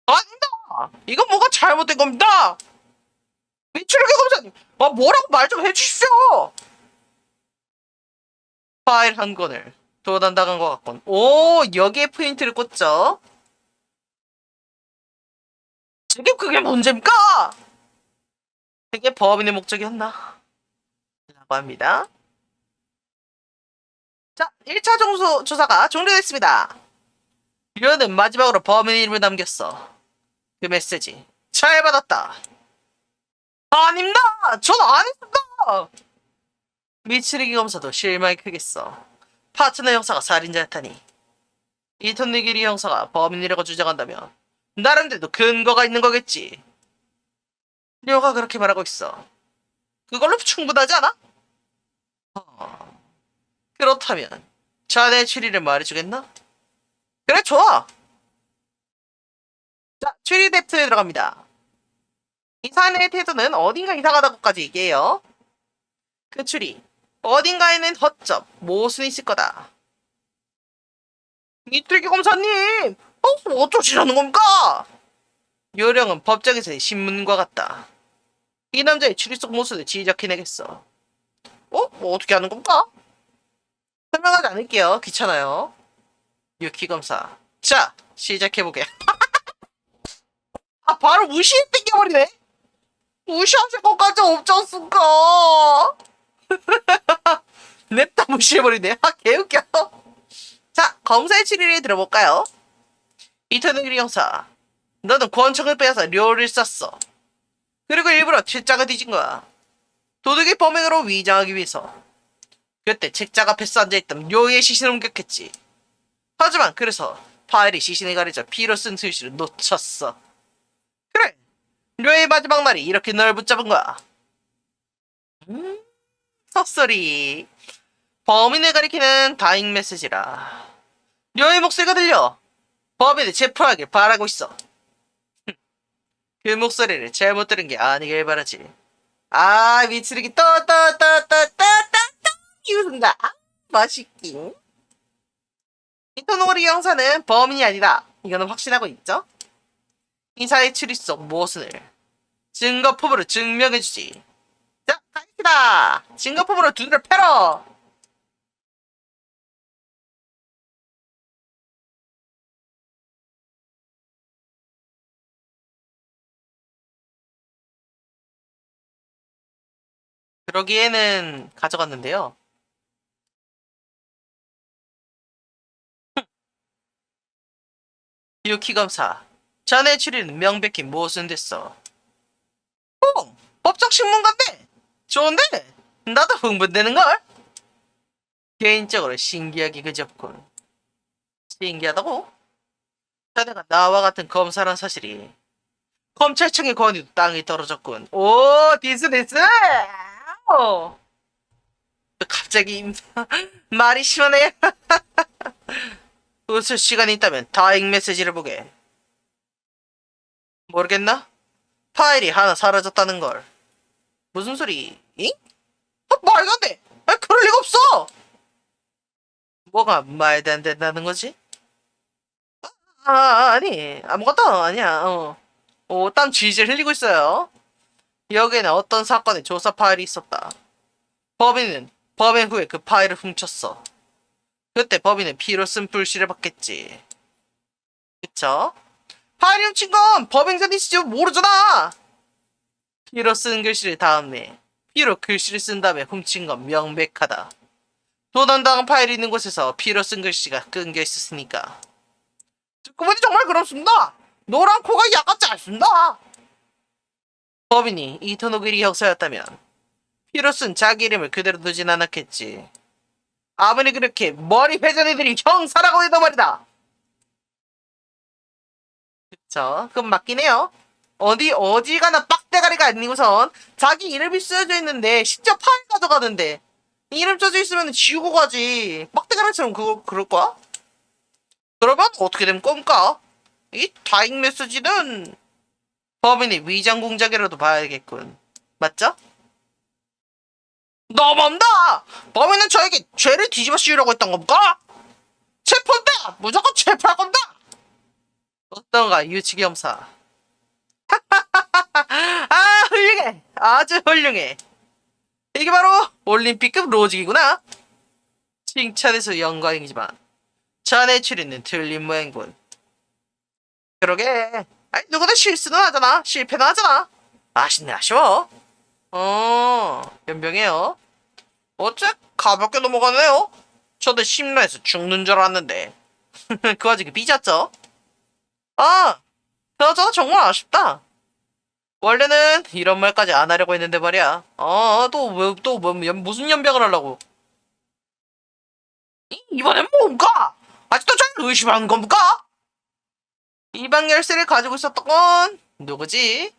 아니다! 이건 뭐가 잘못된 겁니다! 미추르기 검사님, 뭐라고 말 좀 해주십시오! 파일 한 권을 도난당한 것 같군. 오, 여기에 포인트를 꽂죠? 그게 문제입니까? 그게 범인의 목적이었나? 라고 합니다. 자, 1차 조사가 종료됐습니다. 류는 마지막으로 범인의 이름을 남겼어. 그 메시지 잘 받았다. 아닙니다. 전 안 했습니다. 미치르기 검사도 실망이 크겠어. 파트너 형사가 살인자였다니. 이톤 니기리 형사가 범인이라고 주장한다면 나름대로 근거가 있는 거겠지. 류가 그렇게 말하고 있어. 그걸로 충분하지 않아? 그렇다면 자네 추리를 말해주겠나? 그래, 좋아. 자, 추리 뎁트에 들어갑니다. 이 사안의 태도는 어딘가 이상하다고까지 얘기해요. 그 추리. 어딘가에는 허점, 모순이 있을 거다. 이틀기 검사님! 어쩌시라는 겁니까? 요령은 법정에서의 신문과 같다. 이 남자의 추리 속 모순을 지적해내겠어. 뭐 어떻게 하는 겁니까? 설명하지 않을게요. 귀찮아요. 유키 검사. 자, 시작해보게. 바로 무시해 땡겨버리네? 무시하실 것까지 없지 않습니까? 냅다 무시해버리네. 개웃겨. 자, 검사의 추리를 들어볼까요? 이터너그리 형사. 너는 권총을 빼앗아 료를 쐈어. 그리고 일부러 책장을 뒤진 거야. 도둑의 범행으로 위장하기 위해서. 그때 책장 앞에서 앉아있던 료의 시신을 옮겼겠지. 하지만 그래서 파일이 시신에 가려져 피로 쓴 글씨를 놓쳤어. 그래. 료의 마지막 말이 이렇게 널 붙잡은 거야. 헛소리. 범인을 가리키는 다잉 메시지라. 료의 목소리가 들려. 범인을 체포하길 바라고 있어. 그 목소리를 잘못 들은 게 아니길 바라지. 미치르기 이웃은다. 맛있긴. 이토노리 형사는 범인이 아니다. 이거는 확신하고 있죠? 이사의 추리 속 모순을 증거 포부로 증명해주지. 자, 가겠다. 증거 포부로 두드려 패러. 그러기에는 가져갔는데요. 유키 검사. 자네 추리는 명백히 모순됐어. 법적 신문가인데? 좋은데? 나도 흥분되는걸? 개인적으로 신기하기 그저군. 신기하다고? 자네가 나와 같은 검사란 사실이 검찰청의 권위도 땅이 떨어졌군. 오, 디스. 갑자기 말이 심하네. 웃을 시간이 있다면 다잉 메시지를 보게. 모르겠나? 파일이 하나 사라졌다는 걸. 무슨 소리? 잉? 말도 안 돼. 그럴 리가 없어. 뭐가 말도 안 된다는 거지? 아니 아무것도 아니야. 땀 질질 흘리고 있어요. 여기에는 어떤 사건의 조사 파일이 있었다. 범인은 범행 후에 그 파일을 훔쳤어. 그때 범인은 피로 쓴 불씨를 받겠지. 그쵸? 파일이 훔친 건 범행자인지 모르잖아. 피로 쓴 글씨를 다음에 피로 글씨를 쓴 다음에 훔친 건 명백하다. 도난당한 파일이 있는 곳에서 피로 쓴 글씨가 끊겨 있었으니까. 듣고 보니 정말 그렇습니다. 노란 코가 약같지 않습니다. 범인이 이토노기리 형사였다면 피로 쓴 자기 이름을 그대로 두진 않았겠지. 아무리 그렇게 머리 회전 애들이 형사라고 해도 말이다. 그쵸? 그건 맞긴 해요. 어디 가나 빡대가리가 아니고선 자기 이름이 쓰여져 있는데 심지어 파일 가져가는데 이름 써져 있으면 지우고 가지. 빡대가리처럼 그럴 거야? 그러면 어떻게 된 겁니까? 이 다잉 메시지는 범인이 위장 공작이라도 봐야겠군. 맞죠? 너무한다! 범인은 저에게 죄를 뒤집어 씌우려고 했던 겁니까? 체포한다! 무조건 체포할 건다! 어떤가 유치기 형사. 훌륭해. 아주 훌륭해. 이게 바로 올림픽급 로직이구나. 칭찬해서 영광이지만 자네 추리는 틀린 모양이군. 그러게. 누구나 실수는 하잖아. 실패는 하잖아. 아쉽네 아쉬워. 연병해요. 어째 가볍게 넘어가네요. 저도 심로에서 죽는 줄 알았는데. 그 와중에 삐졌죠? 그나저나 정말 아쉽다. 원래는 이런 말까지 안 하려고 했는데 말이야. 무슨 연병을 하려고. 이번엔 뭔가? 아직도 잘 의심하는 겁니까? 이 방 열쇠를 가지고 있었던 건 누구지?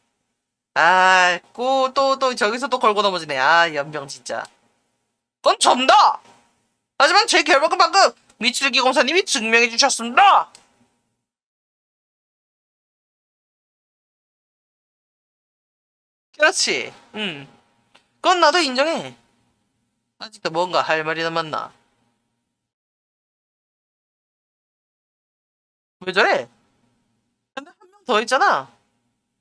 또 저기서 또 걸고 넘어지네. 연병 진짜. 그건 접니다. 하지만 제 결박은 방금 미츠루기 검사님이 증명해 주셨습니다. 그렇지. 그건 나도 인정해. 아직도 뭔가 할 말이 남았나? 왜 저래? 근데 한 명 더 있잖아.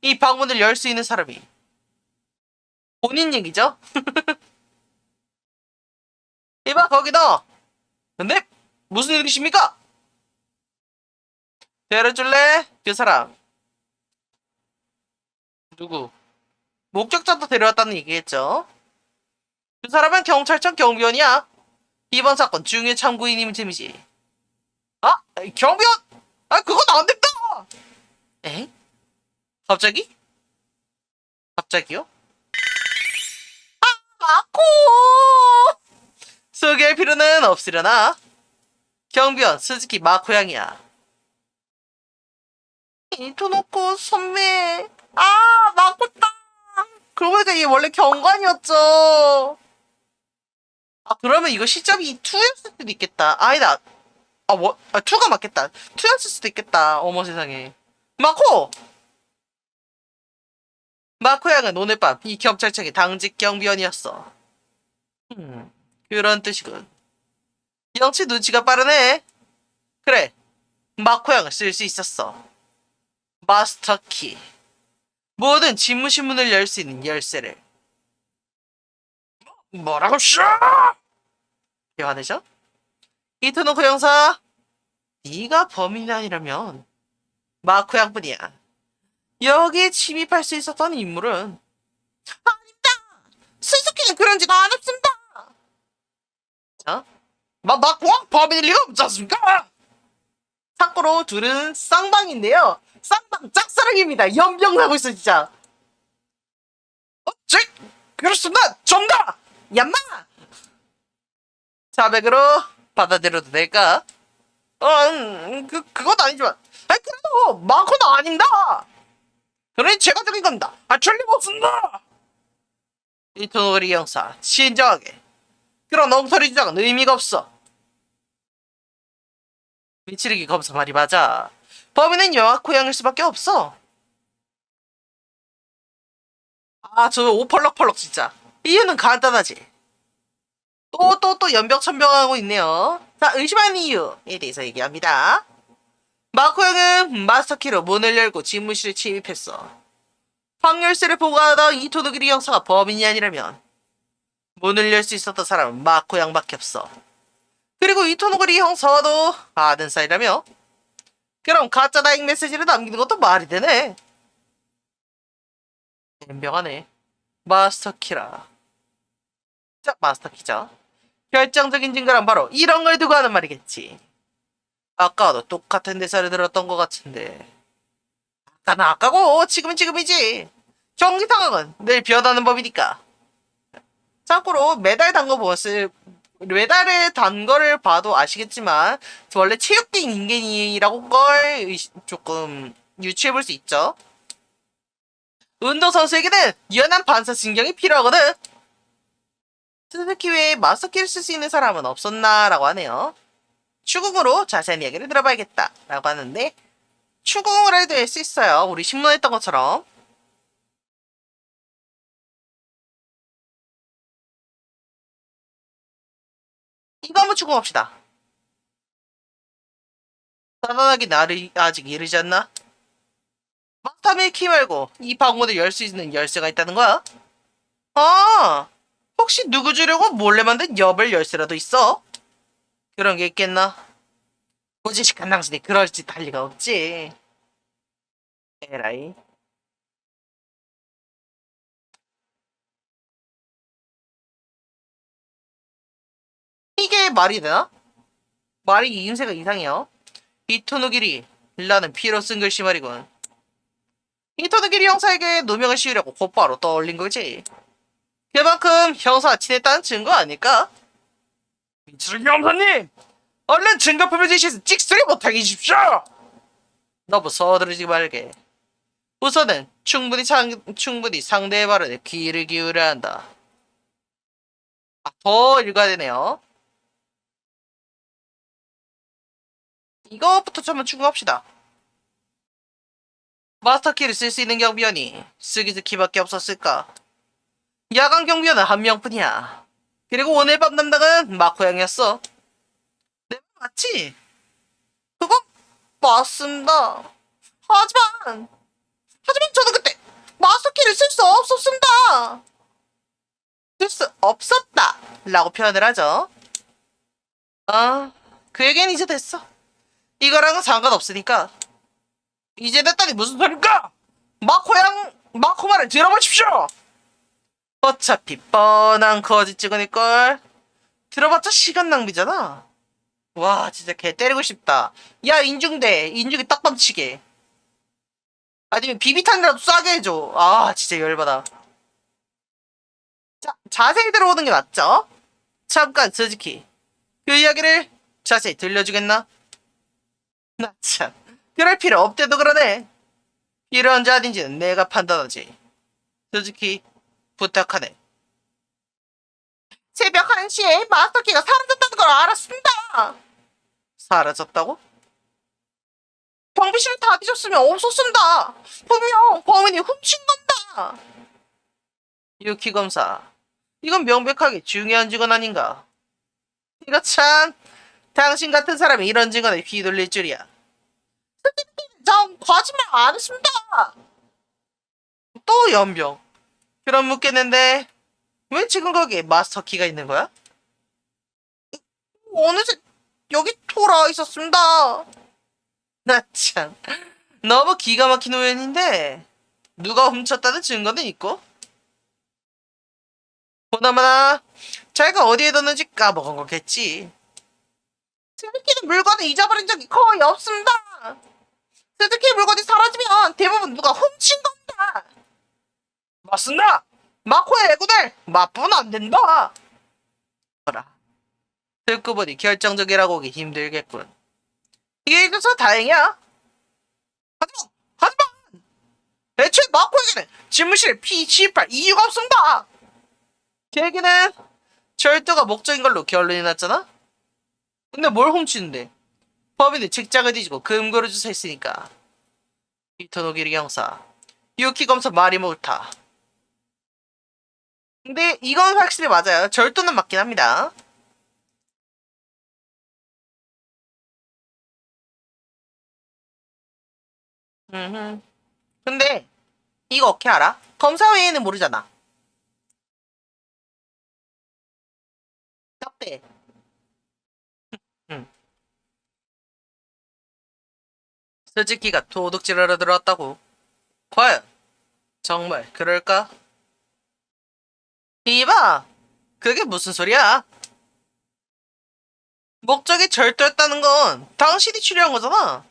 이 방문을 열 수 있는 사람이. 본인 얘기죠? 이봐, 거기 너! 근데, 무슨 일이십니까? 데려줄래? 그 사람. 누구? 목격자도 데려왔다는 얘기겠죠? 그 사람은 경찰청 경비원이야. 이번 사건 중요 참고인이면 재미지. 아, 경비원! 아, 그건 안 된다! 에? 갑자기? 갑자기요? 마코! 소개할 필요는 없으려나? 경비원 스즈키 마코양이야. 이토노코 선배. 아, 마코다. 그러고 보니까 얘 원래 경관이었죠. 아, 그러면 이거 시점이 2였을 수도 있겠다. 아니다. 아, 뭐, 아, 2가 맞겠다. 2였을 수도 있겠다. 어머 세상에. 마코! 마코 양은 오늘 밤 이 경찰청의 당직 경비원이었어. 그런 뜻이군. 영치 눈치가 빠르네. 그래, 마코 양을 쓸 수 있었어. 마스터 키. 모든 집무실 문을 열 수 있는 열쇠를. 뭐라고 쇼! 화내죠? 이토노코 형사, 네가 범인이 아니라면 마코 양뿐이야. 여기에 침입할 수 있었던 인물은 아닙니다. 스즈키는 그런 짓 안 했습니다. 자, 마코 양 범인일 리가 없지 않습니까? 참고로 둘은 쌍방인데요. 쌍방 짝사랑입니다. 연병나고 있어 진짜. 제 그렇습니다. 정답. 얌마. 자백으로 받아들여도 될까? 그건 아니지만. 아니 그래도 마코는 아닙니다. 그러니 제가 적인 겁니다. 아 틀림없습니다. 이토노리 형사 진정하게. 그런 엉터리 주장은 의미가 없어. 미치르기 검사 말이 맞아. 범인은 영아코 양일 수밖에 없어. 아, 저 오펄럭펄럭 진짜. 이유는 간단하지. 또 연병천병하고 있네요. 자, 의심하는 이유에 대해서 얘기합니다. 마코 형은 마스터키로 문을 열고 집무실에 침입했어. 방열쇠를 보관하던 이토노기리 형사가 범인이 아니라면 문을 열 수 있었던 사람은 마코 형밖에 없어. 그리고 이토노기리 형사와도 아는 사이라며? 그럼 가짜 다잉 메시지를 남기는 것도 말이 되네. 연병하네. 마스터키라. 자, 마스터키죠. 결정적인 증거란 바로 이런 걸 두고 하는 말이겠지. 아까도 똑같은 대사를 들었던 것 같은데. 아까는 아까고 지금은 지금이지. 경기 상황은 늘 변하는 법이니까. 참고로 메달에 단 거를 봐도 아시겠지만 원래 체육계인 인간이라고 걸 조금 유추해볼 수 있죠. 운동선수에게는 유연한 반사신경이 필요하거든. 스즈키 외에 마스터키를 쓸 수 있는 사람은 없었나 라고 하네요. 추궁으로 자세한 이야기를 들어봐야겠다 라고 하는데 추궁을 해도 할 수 있어요. 우리 신문에 했던 것처럼. 이거 한번 추궁합시다. 살아나기 아직 이르지 않나? 마스터밀 키 말고 이 방문을 열 수 있는 열쇠가 있다는 거야? 아, 혹시 누구 주려고 몰래 만든 여벌 열쇠라도 있어? 그런 게 있겠나? 고지식한 당신이 그럴 짓 할 리가 없지. 에라이. 이게 말이 되나? 말이 이임새가 이상해요. 이토노기리, 일라는 피로 쓴 글씨 말이군. 이토노기리 형사에게 누명을 씌우려고 곧바로 떠올린 거지. 그만큼 형사와 친했다는 증거 아닐까? 미츠루기 형사님! 얼른 증거품을 제시해서 찍소리 못하게 해주십시오! 너무 서두르지 말게. 우선은 충분히 상대의 발언에 귀를 기울여야 한다. 아, 더 읽어야 되네요. 이것부터 좀 한번 추궁합시다. 마스터키를 쓸 수 있는 경비원이 스기즈키밖에 없었을까? 야간 경비원은 한 명뿐이야. 그리고 오늘 밤 담당은 마코양이었어. 네, 맞지? 그건 맞습니다. 하지만, 하지만 저는 그때 마스터키를 쓸 수 없었습니다. 쓸 수 없었다. 라고 표현을 하죠. 아, 그 얘기는 이제 됐어. 이거랑은 상관없으니까. 이제 됐다니 무슨 소리입니까? 마코 말을 들어보십시오! 어차피 뻔한 거짓 찍으니걸. 들어봤자 시간 낭비잖아. 와, 진짜 개 때리고 싶다. 야, 인중이 딱밤치게. 아니면 비비탄이라도 싸게 해줘. 아, 진짜 열받아. 자, 자세히 들어보는 게 낫죠? 잠깐, 스즈키. 그 이야기를 자세히 들려주겠나? 나 참. 그럴 필요 없대도 그러네. 이런지 아닌지는 내가 판단하지. 스즈키, 부탁하네. 새벽 1시에 마스터키가 사라졌다는 걸 알았습니다. 사라졌다고? 경비실을 다 뒤졌으면 없었습니다. 분명 범인이 훔친 겁니다. 유키 검사, 이건 명백하게 중요한 증언 아닌가? 이거 참, 당신 같은 사람이 이런 증언에 휘둘릴 줄이야. 전 거짓말 안 했습니다. 또 연병. 그럼 묻겠는데 왜 지금 거기에 마스터키가 있는 거야? 어느새 여기 돌아 있었습니다. 나 참, 너무 기가 막힌 우연인데 누가 훔쳤다는 증거는 있고? 보나마나 자기가 어디에 뒀는지 까먹은 거겠지. 스즈키는 물건을 잊어버린 적이 거의 없습니다. 스즈키 물건이 사라지면 대부분 누가 훔친 겁니다. 맞습니다. 마코의 애군을 맞부는 안 된다. 뭐라. 듣고 보니 결정적이라고 하기 힘들겠군. 이게 있어서 다행이야. 하지만 애초에 마코에게는 집무실에 피취입할 이유가 없습니다. 계기는 절도가 목적인 걸로 결론이 났잖아? 근데 뭘 훔치는데? 범인은 책장을 뒤지고 금고를 주사했으니까. 이토노기리 형사, 유키 검사 말이 옳다. 근데 이건 확실히 맞아요. 절도는 맞긴 합니다. 근데 이거 어떻게 알아? 검사 외에는 모르잖아. 딱대. 응. 스즈키가 도둑질을 하러 들어왔다고. 과연 정말 그럴까? 이봐, 그게 무슨 소리야? 목적이 절도였다는 건 당신이 추리한 거잖아.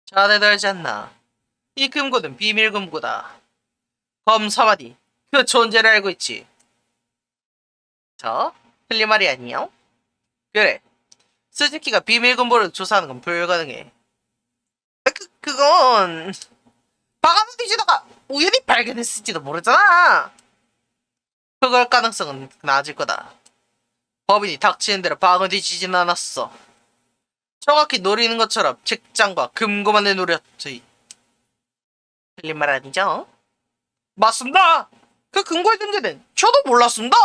자네들지 않나. 이 금고는 비밀 금고다. 검사마디 그 존재를 알고 있지. 틀린 말이 아니요? 그래. 스즈키가 비밀 금고를 조사하는 건 불가능해. 그건 방안을 뒤지다가 우연히 발견했을지도 모르잖아. 그걸 가능성은 낮을 거다. 법인이 닥치는 대로 방을 뒤지진 않았어. 정확히 노리는 것처럼 책장과 금고만을 노렸지. 틀린 말 아니죠? 맞습니다. 그 금고의 존재는 저도 몰랐습니다.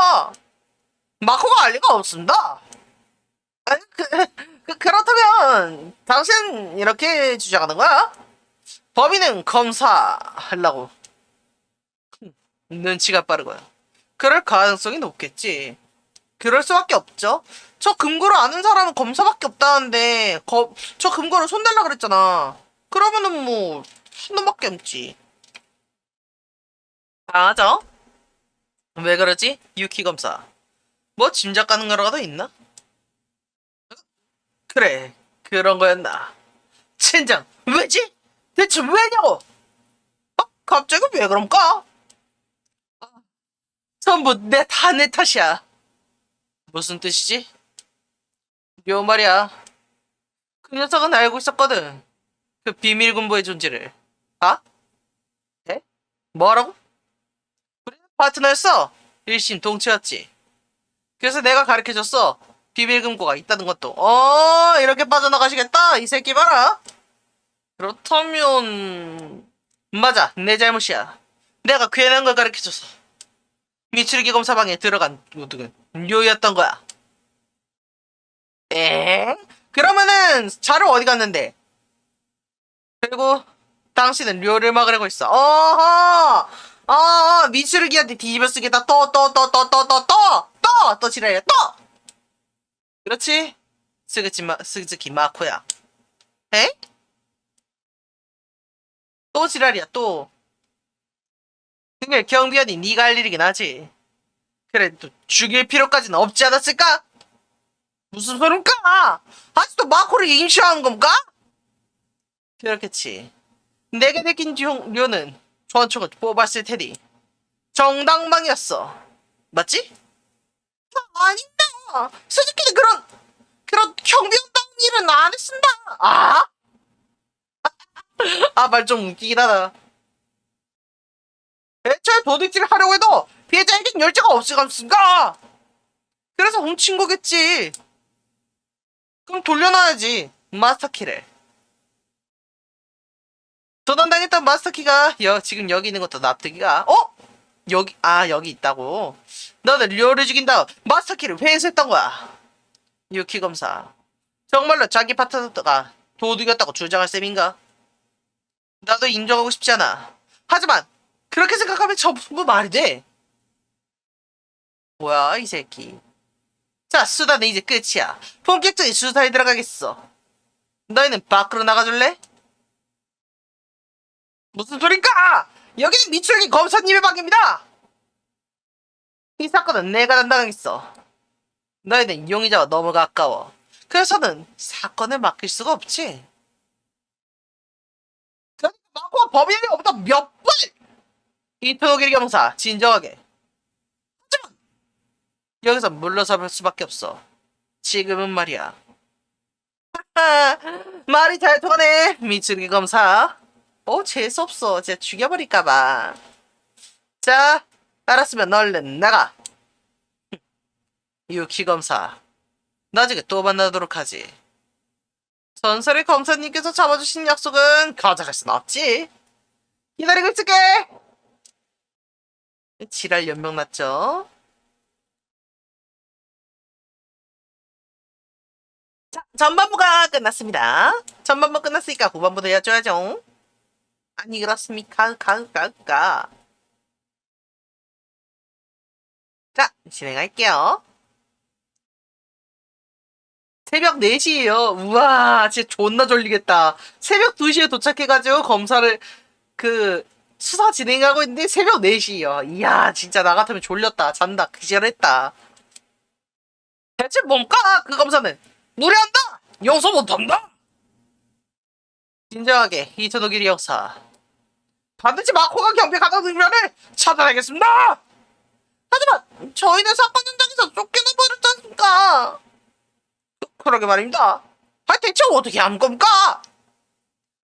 마코가 알 리가 없습니다. 아니, 그렇다면 당신 이렇게 주장하는 거야? 범인은 검사하려고. 눈치가 빠르고요. 그럴 가능성이 높겠지. 그럴 수밖에 없죠. 저 금고를 아는 사람은 검사밖에 없다는데 저 금고를 손댈라 그랬잖아. 그러면은 뭐 한 놈밖에 없지. 맞아? 왜 그러지? 유키 검사. 뭐 짐작 가는 거라도 있나? 그래, 그런 거였나. 젠장, 왜지? 대체 왜냐고? 갑자기 왜 그럴까? 전부 다 내 탓이야. 무슨 뜻이지? 요 말이야. 그 녀석은 알고 있었거든. 그 비밀 군부의 존재를. 아? 네? 뭐라고? 우리는 파트너였어. 일심동체였지. 그래서 내가 가르쳐줬어. 비밀 금고가 있다는 것도. 이렇게 빠져나가시겠다? 이 새끼 봐라. 그렇다면 맞아, 내 잘못이야. 내가 괜한 걸 가르쳐줘서 미추리기 검사방에 들어간 도둑은 료였던 거야. 에? 그러면은 자루 어디 갔는데? 그리고 당신은 료를 막으려고 했어. 미추르기한테 뒤집어 쓰겠다. 또 지랄이야. 또! 그렇지? 스즈키 마코야. 에? 또 지랄이야, 또. 그게 경비원이 네가 할 일이긴 하지. 그래, 또 죽일 필요까지는 없지 않았을까? 무슨 소린가? 아직도 마코를 인식하는 건가? 그렇겠지. 내게 느낀 료는 권총을 뽑았을 테니 정당방이었어. 맞지? 아니다. 스즈키는 그런 경비원다운 일은 안 했습니다. 말 좀 웃기긴 하다. 애초에 도둑질을 하려고 해도 피해자에겐 열쇠가 없을 않습니까? 그래서 훔친 거겠지. 그럼 돌려놔야지. 마스터키를. 도난당했던 마스터키가 지금 여기 있는 것도 납득이가. 여기 있다고. 너는 료를 죽인 다음 마스터키를 회수했던 거야. 유키 검사. 정말로 자기 파트너가 도둑이었다고 주장할 셈인가? 나도 인정하고 싶지 않아. 하지만 그렇게 생각하면 전부 말이 돼. 뭐야 이 새끼. 자, 수다는 이제 끝이야. 본격적인 수사에 들어가겠어. 너희는 밖으로 나가줄래? 무슨 소린가? 여기는 미추리 검사님의 방입니다. 이 사건은 내가 담당하겠어. 너희는 용의자와 너무 가까워. 그래서는 사건을 맡길 수가 없지. 그러니까 마코가 범인이 없다 몇 번! 이토노기리 경사, 진정하게. 하지만 여기서 물러설 수밖에 없어. 지금은 말이야. 말이 잘 통하네, 미추리 검사. 재수없어. 진짜 죽여버릴까봐. 자, 알았으면 얼른 나가. 유키 검사. 나중에 또 만나도록 하지. 전설의 검사님께서 잡아주신 약속은 거절할 순 없지. 기다리고 있을게. 지랄 연명 났죠? 자, 전반부가 끝났습니다. 전반부 끝났으니까 후반부도 해줘야죠. 아니 그렇습니까? 자, 진행할게요. 새벽 4시에요. 우와, 진짜 존나 졸리겠다. 새벽 2시에 도착해가지고 검사를 수사 진행하고 있는데 새벽 4시에요. 이야, 진짜 나 같으면 졸렸다. 잔다. 기절했다. 대체 뭡니까? 그 검사는 무례한다. 용서 못한다. 진정하게 이토노기리 형사. 반드시 마코가 경비 가장 등면을 차단하겠습니다. 하지만 저희는 사건 현장에서 쫓겨나 버렸지 않습니까? 그러게 말입니다. 대체 어떻게 한 겁니까?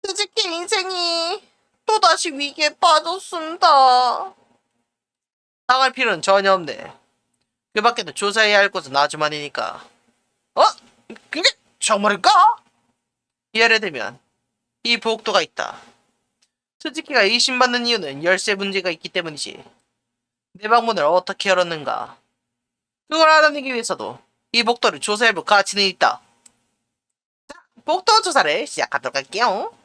스즈키 인생이 또다시 위기에 빠졌습니다. 당할 필요는 전혀 없네. 그 밖에도 조사해야 할 것은 아주 많으니까. 그게 정말일까? 예를 들면 이 복도가 있다. 스즈키가 의심받는 이유는 열쇠 문제가 있기 때문이지. 내 방문을 어떻게 열었는가. 그걸 알아내기 위해서도 이 복도를 조사해볼 가치는 있다. 자, 복도 조사를 시작하도록 할게요.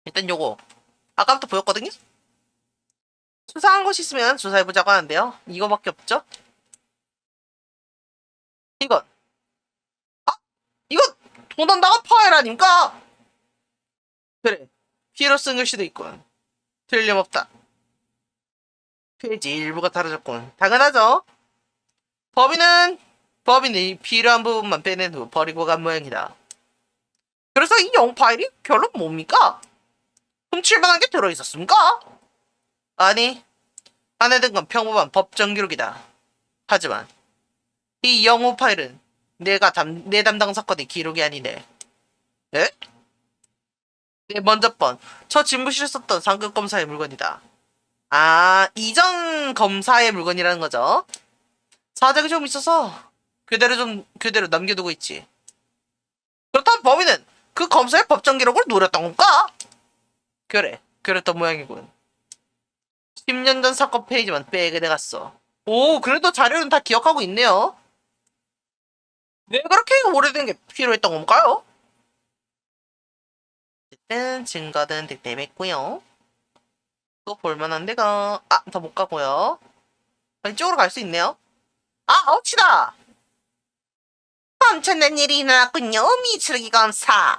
일단 요거 아까부터 보였거든요? 수상한 곳이 있으면 조사해보자고 하는데요. 이거밖에 없죠? 이건 이건 도난당한 파일 아닙니까? 그래, 피로 쓴 글씨도 있군. 틀림없다. 페이지 일부가 다뤄졌군. 당연하죠. 범인이 필요한 부분만 빼낸 후 버리고 간 모양이다. 그래서 이 영파일이 결론 뭡니까? 훔칠만한 게 들어있었습니까? 아니, 안에 든 건 평범한 법정 기록이다. 하지만 이 영호 파일은 내 담당 사건의 기록이 아니네. 에? 내 먼저 저 집무실에 썼던 상급 검사의 물건이다. 이전 검사의 물건이라는 거죠. 사정이 좀 있어서 그대로 남겨두고 있지. 그렇다면 범인은 그 검사의 법정 기록을 노렸던 건가? 그래, 그랬던 모양이군. 10년 전 사건 페이지만 빼게 돼갔어. 오, 그래도 자료는 다 기억하고 있네요. 왜 그렇게 오래된 게 필요했던 건가요? 어쨌든 증거든 득템했고요. 또 볼만한 데가 더 못 가고요. 이쪽으로 갈 수 있네요. 아웃이다! 엄청난 일이 일어났군요, 미츠루기 검사.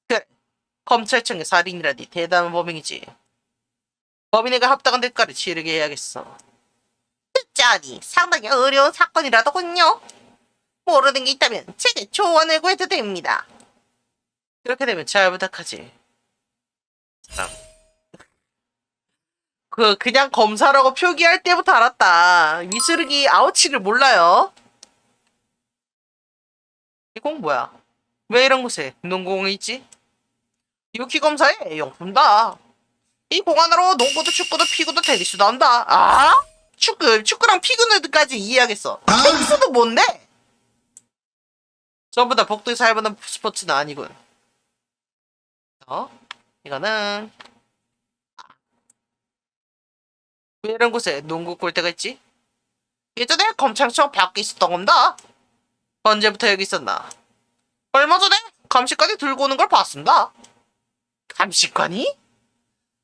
그래, 검찰청의 살인이라니 대단한 범행이지. 범인에게 합당한 대가를 치르게 해야겠어. 짜니 상당히 어려운 사건이라더군요. 모르는 게 있다면 제게 조언을 구해도 됩니다. 그렇게 되면 잘 부탁하지. 참. 그냥 검사라고 표기할 때부터 알았다. 미스르기 아우치를 몰라요. 이건 뭐야? 왜 이런 곳에 농구공이 있지? 유키 검사의 용품다. 이 공간으로 농구도 축구도 피구도 테니스도 한다. 축구랑 피구까지 이해하겠어. 테니스도 뭔데? 전부 다 복도에서 해보는 스포츠는 아니군. 이거는 왜 이런 곳에 농구 골대가 있지? 예전에 검찰청 밖에 있었던 겁니다. 언제부터 여기 있었나? 얼마 전에 감식관이 들고 오는 걸 봤습니다. 감식관이?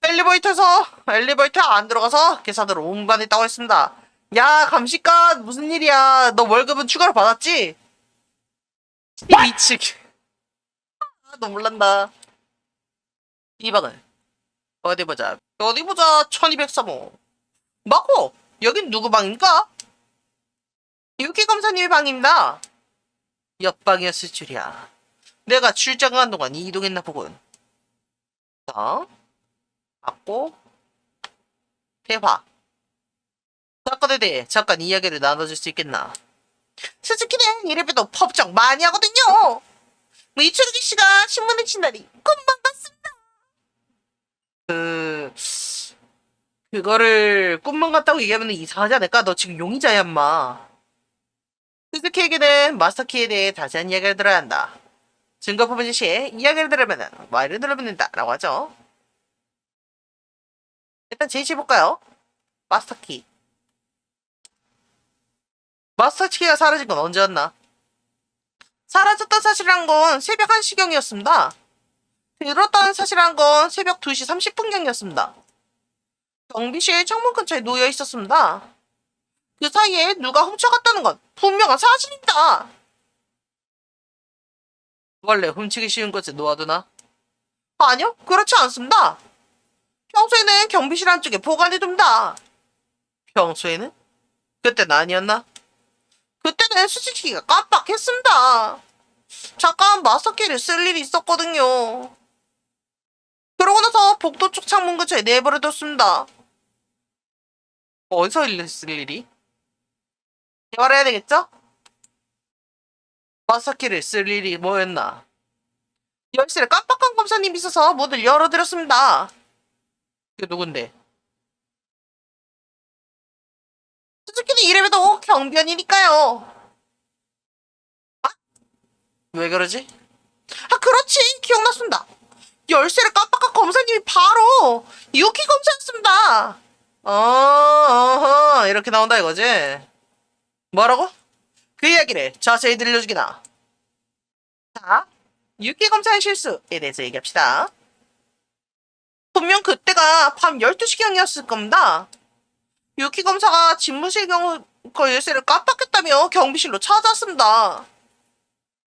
엘리베이터에 안 들어가서 계산으로 운반했다고 했습니다. 야, 감식관 무슨 일이야? 너 월급은 추가로 받았지? 미치기. 너 몰란다. 이 방을 어디 보자. 1203호. 맞고 여긴 누구 방인가? 유키 검사님의 방입니다. 옆방이었을 줄이야. 내가 출장 간 동안 이동했나 보군. 맞고 대화. 사건에 대해 잠깐 이야기를 나눠줄 수 있겠나? 스즈키는 이래봬도 법정 많이 하거든요. 이철기 씨가 신문을 친다니 꿈만 같습니다. 그거를 꿈만 같다고 얘기하면 이상하지 않을까? 너 지금 용의자야, 인마. 스즈키에게는 마스터키에 대해 자세한 이야기를 들어야 한다. 증거 포인트 시에 이야기를 들으면 Y를 누르면 된다. 라고 하죠. 일단 제시해볼까요? 마스터키. 마스터키가 사라진 건 언제였나? 사라졌던 사실이란 건 새벽 1시경이었습니다. 들었다는 사실이란 건 새벽 2시 30분경이었습니다. 경비실 창문 근처에 놓여 있었습니다. 그 사이에 누가 훔쳐갔다는 건 분명한 사실입니다. 원래 훔치기 쉬운 것에 놓아두나? 아니요, 그렇지 않습니다. 평소에는 경비실 안쪽에 보관해둡니다. 평소에는? 그때는 아니었나? 그때는 수지키가 깜빡했습니다. 잠깐 마스터키를 쓸 일이 있었거든요. 그러고 나서 복도 쪽 창문 근처에 내버려뒀습니다. 어디서 쓸 일이? 대화를 해야 되겠죠? 마스터키를 쓸 일이 뭐였나? 열쇠를 깜빡한 검사님이 있어서 문을 열어드렸습니다. 그게 누군데? 수즈키는 이래봬도 경비원이니까요. 왜 그러지? 그렇지. 기억났습니다. 열쇠를 깜빡한 검사님이 바로 유키 검사였습니다. 이렇게 나온다 이거지? 뭐라고? 그 이야기를 자세히 들려주기나. 자, 유키 검사의 실수에 대해서 얘기합시다. 분명 그때가 밤 12시경이었을 겁니다. 유키 검사가 집무실 그 열쇠를 깜빡했다며 경비실로 찾아왔습니다.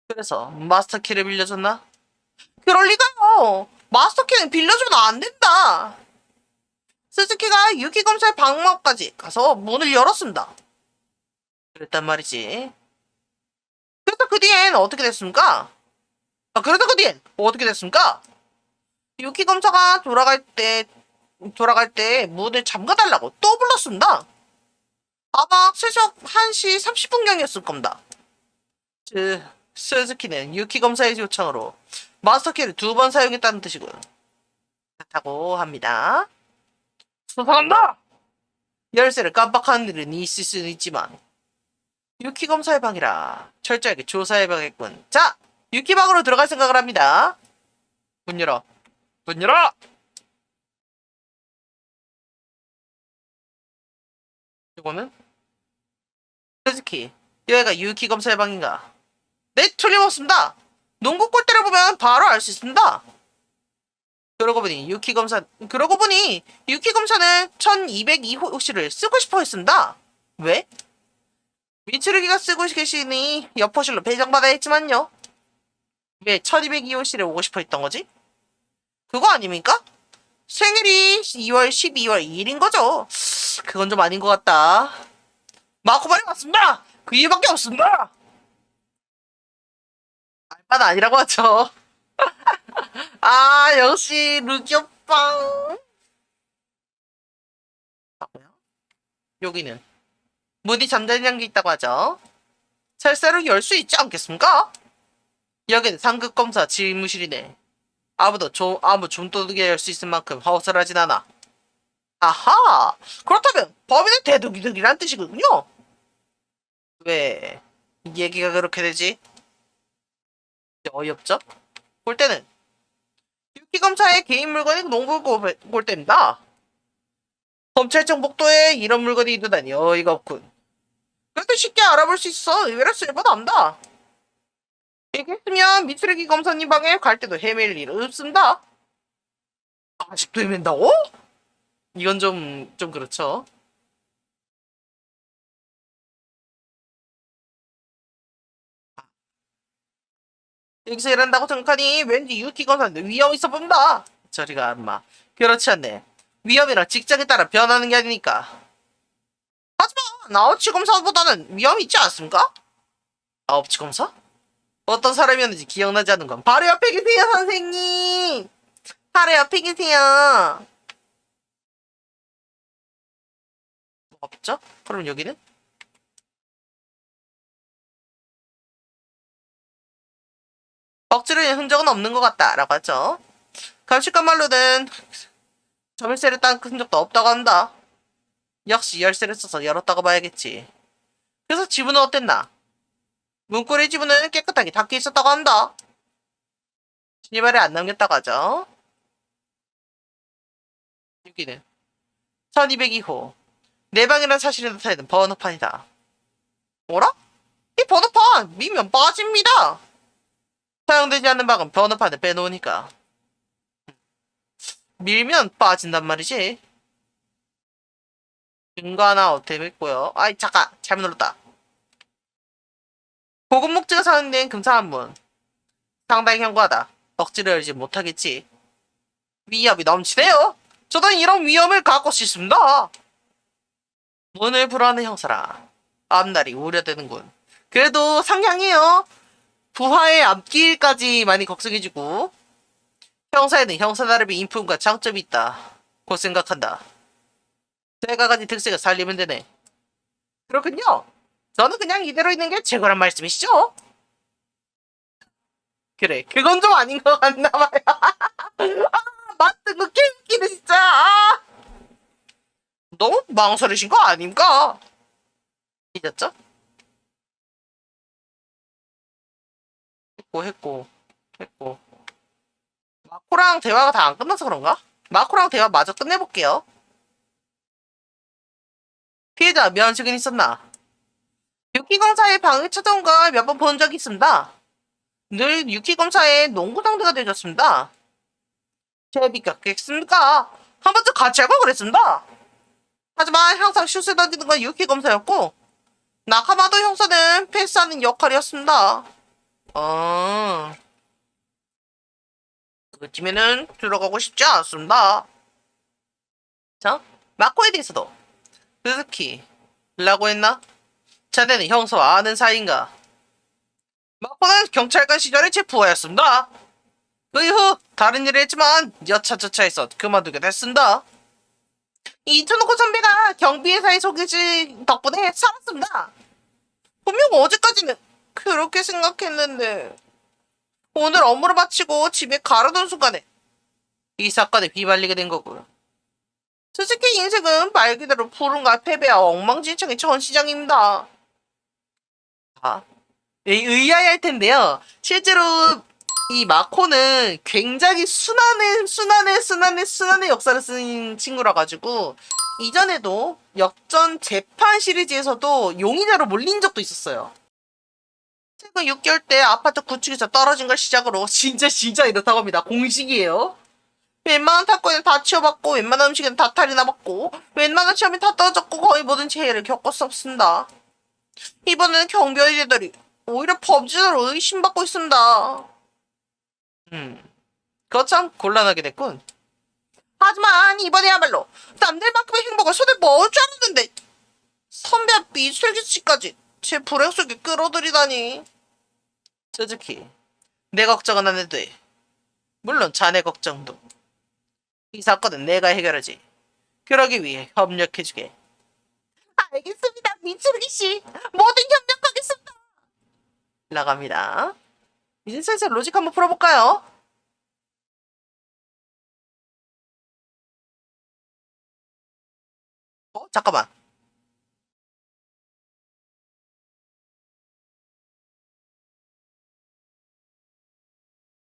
그래서 마스터키를 빌려줬나? 그럴 리가요. 마스터키는 빌려주면 안 된다. 스즈키가 유키 검사의 방문 앞까지 가서 문을 열었습니다. 그랬단 말이지. 그래서 그 뒤엔 어떻게 됐습니까? 그래서 그 뒤엔 어떻게 됐습니까? 유키 검사가 돌아갈 때 문을 잠가달라고 또 불렀습니다. 아마 새벽 1시 30분경이었을 겁니다. 스즈키는 유키 검사의 요청으로 마스터키를 2번 사용했다는 뜻이군. 그렇다고 합니다. 수상한다! 열쇠를 깜빡하는 일은 있을 수는 있지만 유키 검사의 방이라 철저하게 조사해봐야겠군. 자, 유키 방으로 들어갈 생각을 합니다. 문 열어. 문 열어! 이거는? 스즈키, 여기가 유키 검사의 방인가? 네, 틀림없습니다. 농구 골대를 보면 바로 알 수 있습니다. 그러고 보니 유키 검사는 1202호실을 쓰고 싶어 했습니다. 왜? 미츠루기가 쓰고 계시니 옆호실로 배정받아야 했지만요. 왜 1202호실에 오고 싶어 했던 거지? 그거 아닙니까? 생일이 2월 12월 2일인 거죠. 그건 좀 아닌 것 같다. 마코발이 맞습니다. 그 이유밖에 없습니다. 알바는 아니라고 하죠. 아, 역시 루키 오빠. 여기는 문이 잠자는 게 있다고 하죠. 설사로 열 수 있지 않겠습니까? 여기는 상급검사 집무실이네. 아무 좀도둑이 열 수 있을 만큼 허술하진 않아. 아하! 그렇다면 범인은 대둑이란 뜻이거든요? 왜 얘기가 그렇게 되지? 어이없죠? 볼 때는 유기검사의 개인 물건이 농부 골대입니다. 검찰청 복도에 이런 물건이 있다니 어이가 없군. 그래도 쉽게 알아볼 수 있어. 의외로 쓸모없다. 얘기했으면 미쓰레기 검사님 방에 갈 때도 헤맬 일 없습니다. 아직도 헤맨다고? 이건 좀 그렇죠. 여기서 일한다고 생각하니 왠지 유키 검사는 위험이 있어 보인다. 저리가 엄마. 그렇지 않네. 위험이란 직장에 따라 변하는 게 아니니까. 하지만 아웃치 검사보다는 위험이 있지 않습니까? 아웃치 검사? 어떤 사람이었는지 기억나지 않는 건 바로 옆에 계세요, 선생님. 바로 옆에 계세요. 뭐 없죠? 그럼 여기는? 억지로 흔적은 없는 것 같다라고 하죠. 감식관 말로는 점일세를 딴 흔적도 없다고 한다. 역시 열쇠를 써서 열었다고 봐야겠지. 그래서 지문은 어땠나? 문고리 지문은 깨끗하게 닦여 있었다고 한다. 신이발에 안 남겼다고 하죠. 여기는 1202호. 내 방이라는 사실이 나타내는 번호판이다. 뭐라? 이 번호판 미면 빠집니다. 사용되지 않는 방은 번호판을 빼놓으니까. 밀면 빠진단 말이지. 증거 하나 어템 했고요. 아이 잠깐 잘못 눌렀다. 고급 목재가 사용된 금사한문. 상당히 견고하다. 억지로 열지 못하겠지. 위협이 넘치네요. 저도 이런 위험을 갖고 싶습니다. 문을 불어하는 형사라. 앞날이 우려되는군. 그래도 상향해요. 부하의 앞길까지 많이 걱정해주고 형사에는 형사 나름의 인품과 장점이 있다. 곧 생각한다. 내가 가진 특색을 살리면 되네. 그렇군요. 저는 그냥 이대로 있는 게 최고란 말씀이시죠? 그래, 그건 좀 아닌 것 같나 봐요. 아, 맞든 거 개웃기네 진짜. 아, 너무 망설이신 거 아닙니까? 잊었죠? 했고. 마코랑 대화가 다 안 끝나서 그런가? 마코랑 대화 마저 끝내볼게요. 피해자 면 증인 있었나? 유키 검사의 방을 찾아온 걸 몇 번 본 적이 있습니다. 늘 유키 검사의 농구 상대가 되셨습니다. 재밌겠습니까? 한 번쯤 같이 하고 그랬습니다. 하지만 항상 슛을 던지는 건 유키 검사였고 나카마도 형사는 패스하는 역할이었습니다. 그 팀에는 들어가고 싶지 않습니다. 자, 마코에 대해서도 스즈키라고 했나? 자네는 형사와 아는 사이인가? 마코는 경찰관 시절에 제 부하였습니다. 그 이후 다른 일을 했지만 여차저차해서 그만두게 됐습니다. 이천호코 선배가 경비회사에 소개지 덕분에 살았습니다. 분명 어제까지는 그렇게 생각했는데 오늘 업무를 마치고 집에 가려던 순간에 이 사건에 휘말리게 된 거고요. 스즈키 인생은 말 그대로 푸른과 패배와 엉망진창의 전시장입니다. 아, 의아할 텐데요. 실제로 이 마코는 굉장히 순환의 역사를 쓴 친구라 가지고 이전에도 역전 재판 시리즈에서도 용의자로 몰린 적도 있었어요. 최근 6개월 때 아파트 구축에서 떨어진 걸 시작으로 진짜 이렇다고 합니다. 공식이에요. 웬만한 사건은 다 치워봤고 웬만한 음식은 다 탈이 나봤고 웬만한 시험이 다 떨어졌고 거의 모든 재해를 겪었습니다. 이번에는 경비원들이 오히려 범죄자로 의심받고 있습니다. 그거 참 곤란하게 됐군. 하지만 이번에야말로 남들만큼의 행복을 손에 넣을 줄 알았는데 선배 미술기 씨까지 제 불행 속에 끌어들이다니. 스즈키, 내 걱정은 안 해도 돼. 물론 자네 걱정도. 이 사건은 내가 해결하지. 그러기 위해 협력해주게. 알겠습니다, 미츠루기 씨. 뭐든 협력하겠습니다. 나갑니다. 이제 슬슬 로직 한번 풀어볼까요? 잠깐만.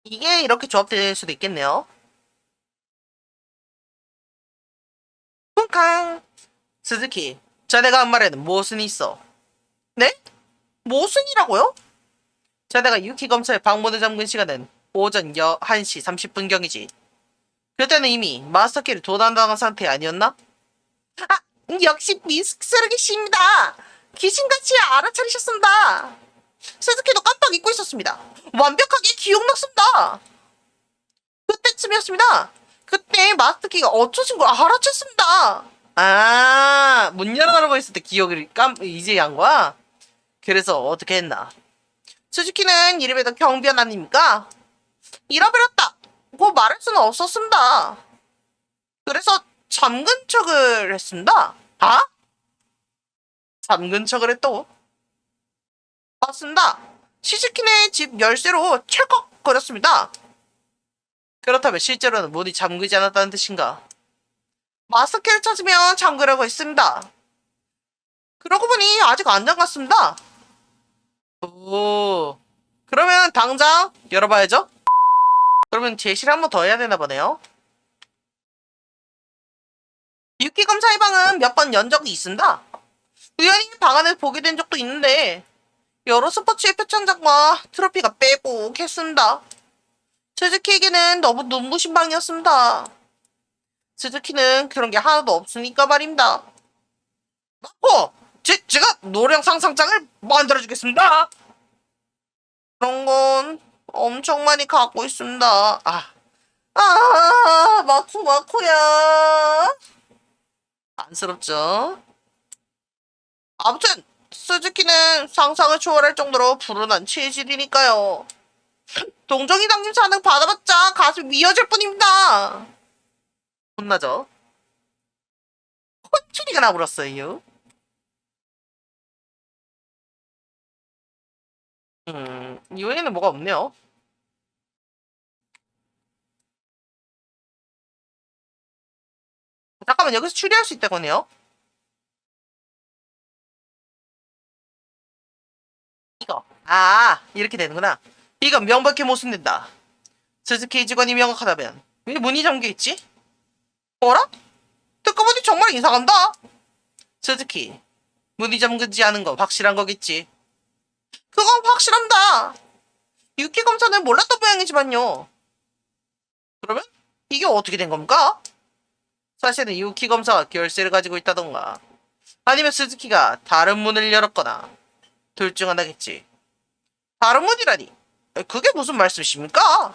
이게 이렇게 조합될 수도 있겠네요. 쿵캉. 스즈키, 자네가 한 말에는 무엇은 있어? 네? 무엇은이라고요? 자네가 유키 검사의 방문을 잠근 시간은 오전 1시 30분경이지. 그때는 이미 마스터키를 도난당한 상태 아니었나? 아, 역시 미스르기 씨입니다. 귀신같이 알아차리셨습니다. 스즈키도 깜빡 잊고 있었습니다. 완벽하게 기억났습니다. 그때쯤이었습니다. 그때 마스터키가 어쩌신 걸 알아챘습니다. 아, 문 열어놓고 있을 때 기억을 이제 한 거야? 그래서 어떻게 했나? 스즈키는 이름에도 경비원 아닙니까? 잃어버렸다고 말할 수는 없었습니다. 그래서 잠근 척을 했습니다. 아? 잠근 척을 했다고? 맞습니다. 시즈키네 집 열쇠로 철컥거렸습니다. 그렇다면 실제로는 문이 잠그지 않았다는 뜻인가? 마스터키를 찾으면 잠그려고 했습니다. 그러고 보니 아직 안 잠갔습니다. 오, 그러면 당장 열어봐야죠. 그러면 제시를 한 번 더 해야 되나 보네요. 유키 검사의 방은 몇 번 연 적이 있습니다. 우연히 방 안을 보게 된 적도 있는데 여러 스포츠의 표창장과 트로피가 빼곡했습니다. 스즈키에게는 너무 눈부신 방이었습니다. 스즈키는 그런 게 하나도 없으니까 말입니다. 제가 노령 상상장을 만들어주겠습니다. 그런 건 엄청 많이 갖고 있습니다. 마코야. 안쓰럽죠? 아무튼 스즈키는 상상을 초월할 정도로 불운한 체질이니까요. 동정이 당님 사능 받아봤자 가슴이 미어질 뿐입니다. 혼나죠? 혼쭐이가 나버렸어요. 이외에는 뭐가 없네요. 잠깐만, 여기서 추리할 수 있다고 하네요. 이거. 이렇게 되는구나. 이건 명백히 모순된다. 스즈키 직원이 명확하다면 왜 문이 잠겨있지? 어라? 듣고 보니 정말 이상한다. 스즈키, 문이 잠그지 않은 건 확실한 거겠지. 그건 확실합니다. 유키 검사는 몰랐던 모양이지만요. 그러면 이게 어떻게 된 겁니까? 사실은 유키 검사가 결세를 가지고 있다던가 아니면 스즈키가 다른 문을 열었거나 둘 중 하나겠지. 다른 문이라니? 그게 무슨 말씀이십니까?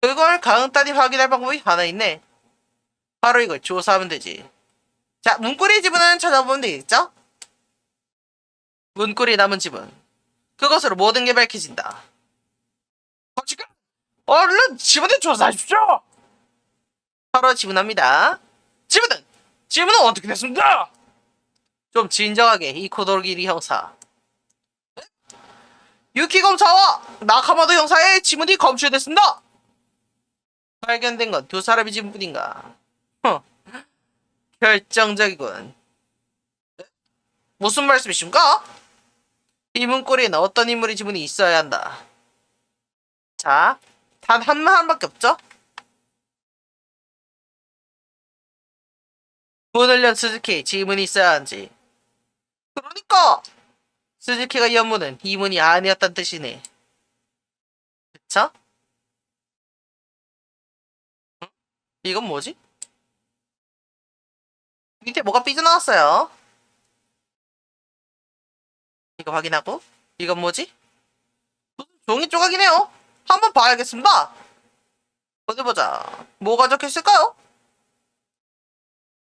그걸 간단히 확인할 방법이 하나 있네. 바로 이걸 조사하면 되지. 자, 문고리 지문을 찾아보면 되겠죠? 문고리 남은 지문. 그것으로 모든 게 밝혀진다. 지금 얼른 지문을 조사하십시오. 바로 지문합니다. 지문은 어떻게 됐습니다? 좀 진정하게 이 코도기리 형사. 유키 검사와 나카마도 형사의 지문이 검출됐습니다. 발견된 건 두 사람의 지문뿐인가. 결정적이군. 무슨 말씀이십니까? 이 문고리에는 어떤 인물의 지문이 있어야 한다. 자, 단 한밖에 없죠? 문을 연 스즈키의 지문이 있어야 하는지. 그러니까! 스즈키가 연 문은 이 문이 아니었단 뜻이네. 그쵸? 이건 뭐지? 밑에 뭐가 삐져나왔어요. 이거 확인하고. 이건 뭐지? 종이 조각이네요. 한번 봐야겠습니다. 어디 보자. 뭐가 적혀있을까요?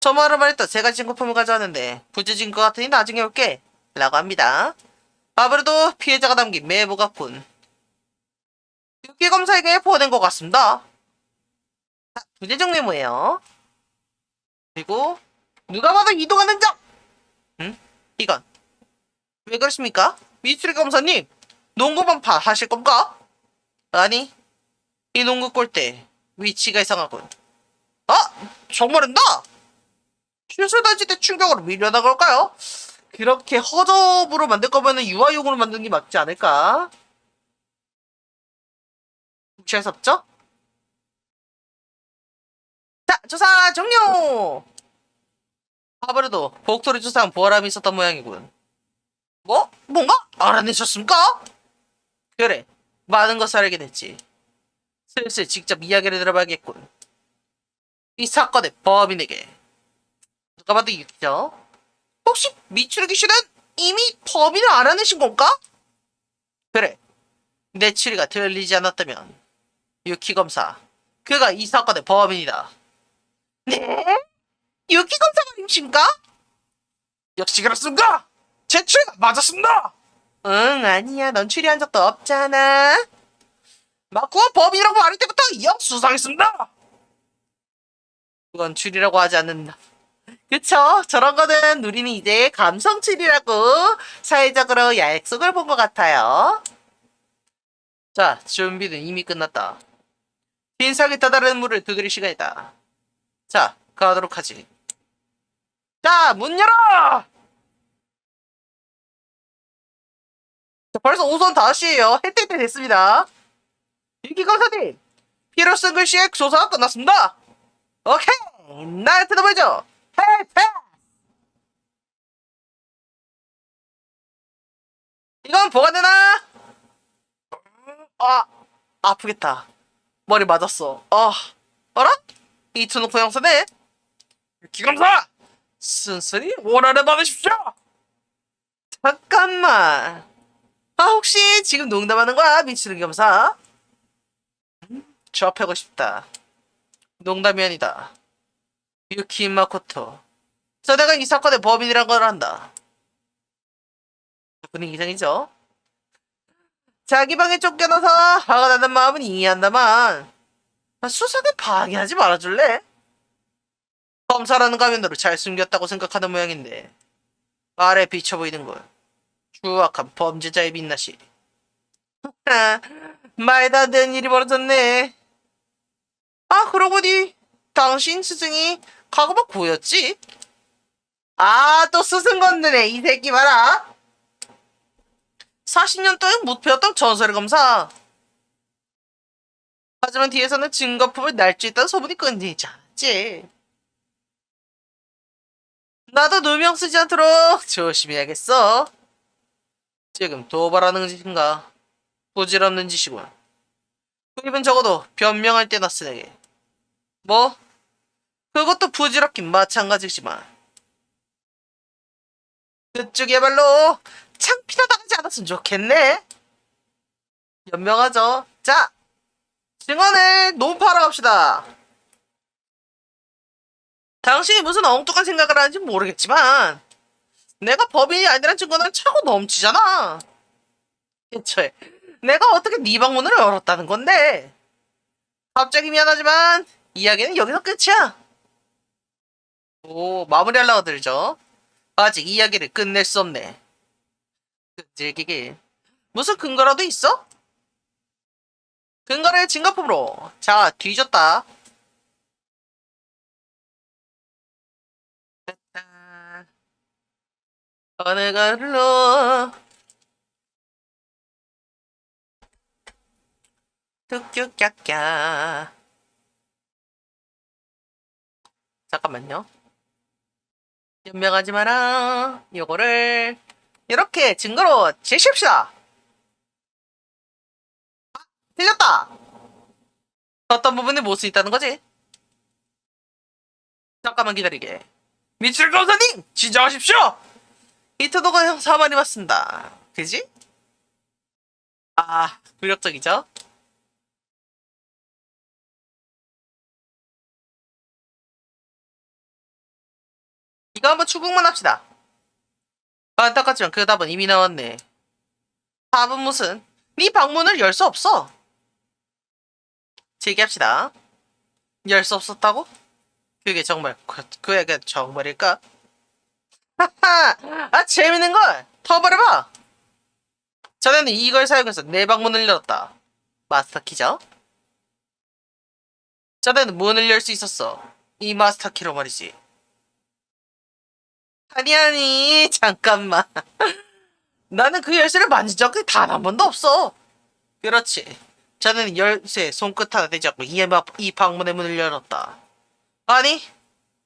저 말을 말했다. 제가 증거품을 가져왔는데 부재진 것 같으니 나중에 올게. 라고 합니다. 아무래도 피해자가 남긴 메모 같군. 육기검사에게 보낸 것 같습니다. 부재중 메모예요. 그리고 누가 봐도 이동하는 적! 응? 이건 왜 그러십니까? 미추리 검사님, 농구만 하실 건가? 아니, 이 농구 골대 위치가 이상하군. 아! 정말인가? 실수 던질 때 충격으로 밀려나 걸까요? 그렇게 허접으로 만들 거면은 유아용으로 만드는 게 맞지 않을까? 무시할 수 없죠? 자, 조사 종료! 아무래도 복토리 조사한 보람이 있었던 모양이군. 뭐? 뭔가? 알아내셨습니까? 그래, 많은 것을 알게 됐지. 슬슬 직접 이야기를 들어봐야겠군. 이 사건의 범인에게. 누가 봐도 유키죠? 혹시 미추르기 씨는 이미 범인을 알아내신 건가? 그래, 내 추리가 들리지 않았다면 유키 검사, 그가 이 사건의 범인이다. 네? 유키 검사 말이신가? 역시 그렇습니까? 제 추리가 맞았습니다. 응, 아니야. 넌 추리한 적도 없잖아. 맞고 범인이라고 말할 때부터 영 수상했습니다. 그건 추리라고 하지 않는다. 그쵸? 저런 거는 우리는 이제 감성 추리라고 사회적으로 약속을 본 것 같아요. 자, 준비는 이미 끝났다. 빈삭에 다다른 물을 두드릴 시간이다. 자, 가도록 하지. 자, 문 열어! 자, 벌써 오전 5시에요. 해 뜰 때 됐습니다. 유키 검사님, 피로 쓴 글씨의 조사가 끝났습니다. 오케이! 나한테 넘어져! 헤이패! 이건 보관되나? 아, 아프겠다. 머리 맞았어. 어라? 이투노코 형사네? 기검사! 순순히 원한을 받으십시오! 잠깐만. 혹시 지금 농담하는 거야, 미치는 검사? 접하고 싶다. 농담이 아니다. 유키 마코토. 내가 이 사건의 범인이란 걸 안다. 분위기 이상이죠? 자기 방에 쫓겨나서 화가 나는 마음은 이해한다만 수사를 방해하지 말아줄래? 검사라는 가면으로 잘 숨겼다고 생각하는 모양인데 아래 비쳐 보이는 걸 추악한 범죄자의 민낯이. 말도 안 되는 일이 벌어졌네. 그러고 보니 당신 스승이 가고박 보였지? 또 스승 건드네 이 새끼 봐라. 40년 동안 못 배웠던 전설의 검사. 하지만 뒤에서는 증거품을 날조했다는 소문이 끊이지 않았지. 나도 누명 쓰지 않도록 조심해야겠어. 지금 도발하는 짓인가? 부질없는 짓이군. 그 입은 적어도 변명할 때나 쓰게. 뭐? 그것도 부질없긴 마찬가지지만 그쪽이야말로 창피하다 당하지 않았으면 좋겠네. 연명하죠. 자, 증언을 논파하러 갑시다. 당신이 무슨 엉뚱한 생각을 하는지 모르겠지만 내가 법인이 아니란 증거는 차고 넘치잖아. 애초에 내가 어떻게 네 방문을 열었다는 건데. 갑자기 미안하지만 이야기는 여기서 끝이야. 오, 마무리하려고 들죠. 아직 이야기를 끝낼 수 없네. 끈질기게. 무슨 근거라도 있어? 근거를 증거품으로. 자, 뒤졌다. 어느 걸로 뚝뚝깍깍. 잠깐만요. 연명하지 마라. 요거를 이렇게 증거로 제시합시다. 틀렸다. 어떤 부분에 못 수 있다는 거지? 잠깐만 기다리게. 미칠 검사님! 진정하십시오! 이트도가 형 사만이 왔습니다. 그지? 아, 굴욕적이죠? 이거 한번 추궁만 합시다. 안타깝지만 그 답은 이미 나왔네. 답은 무슨? 네 방문을 열 수 없어. 제기합시다. 열 수 없었다고? 그게 정말 그에게 정말일까? 하하! 아 재밌는걸! 터버려봐! 전에는 이걸 사용해서 내 방문을 열었다. 마스터키죠? 전에는 문을 열 수 있었어. 이 마스터키로 말이지. 아니 잠깐만. 나는 그 열쇠를 만진 적이 단 한 번도 없어. 그렇지. 자네는 열쇠 손끝 하나 대지 않고 이 방문의 문을 열었다. 아니,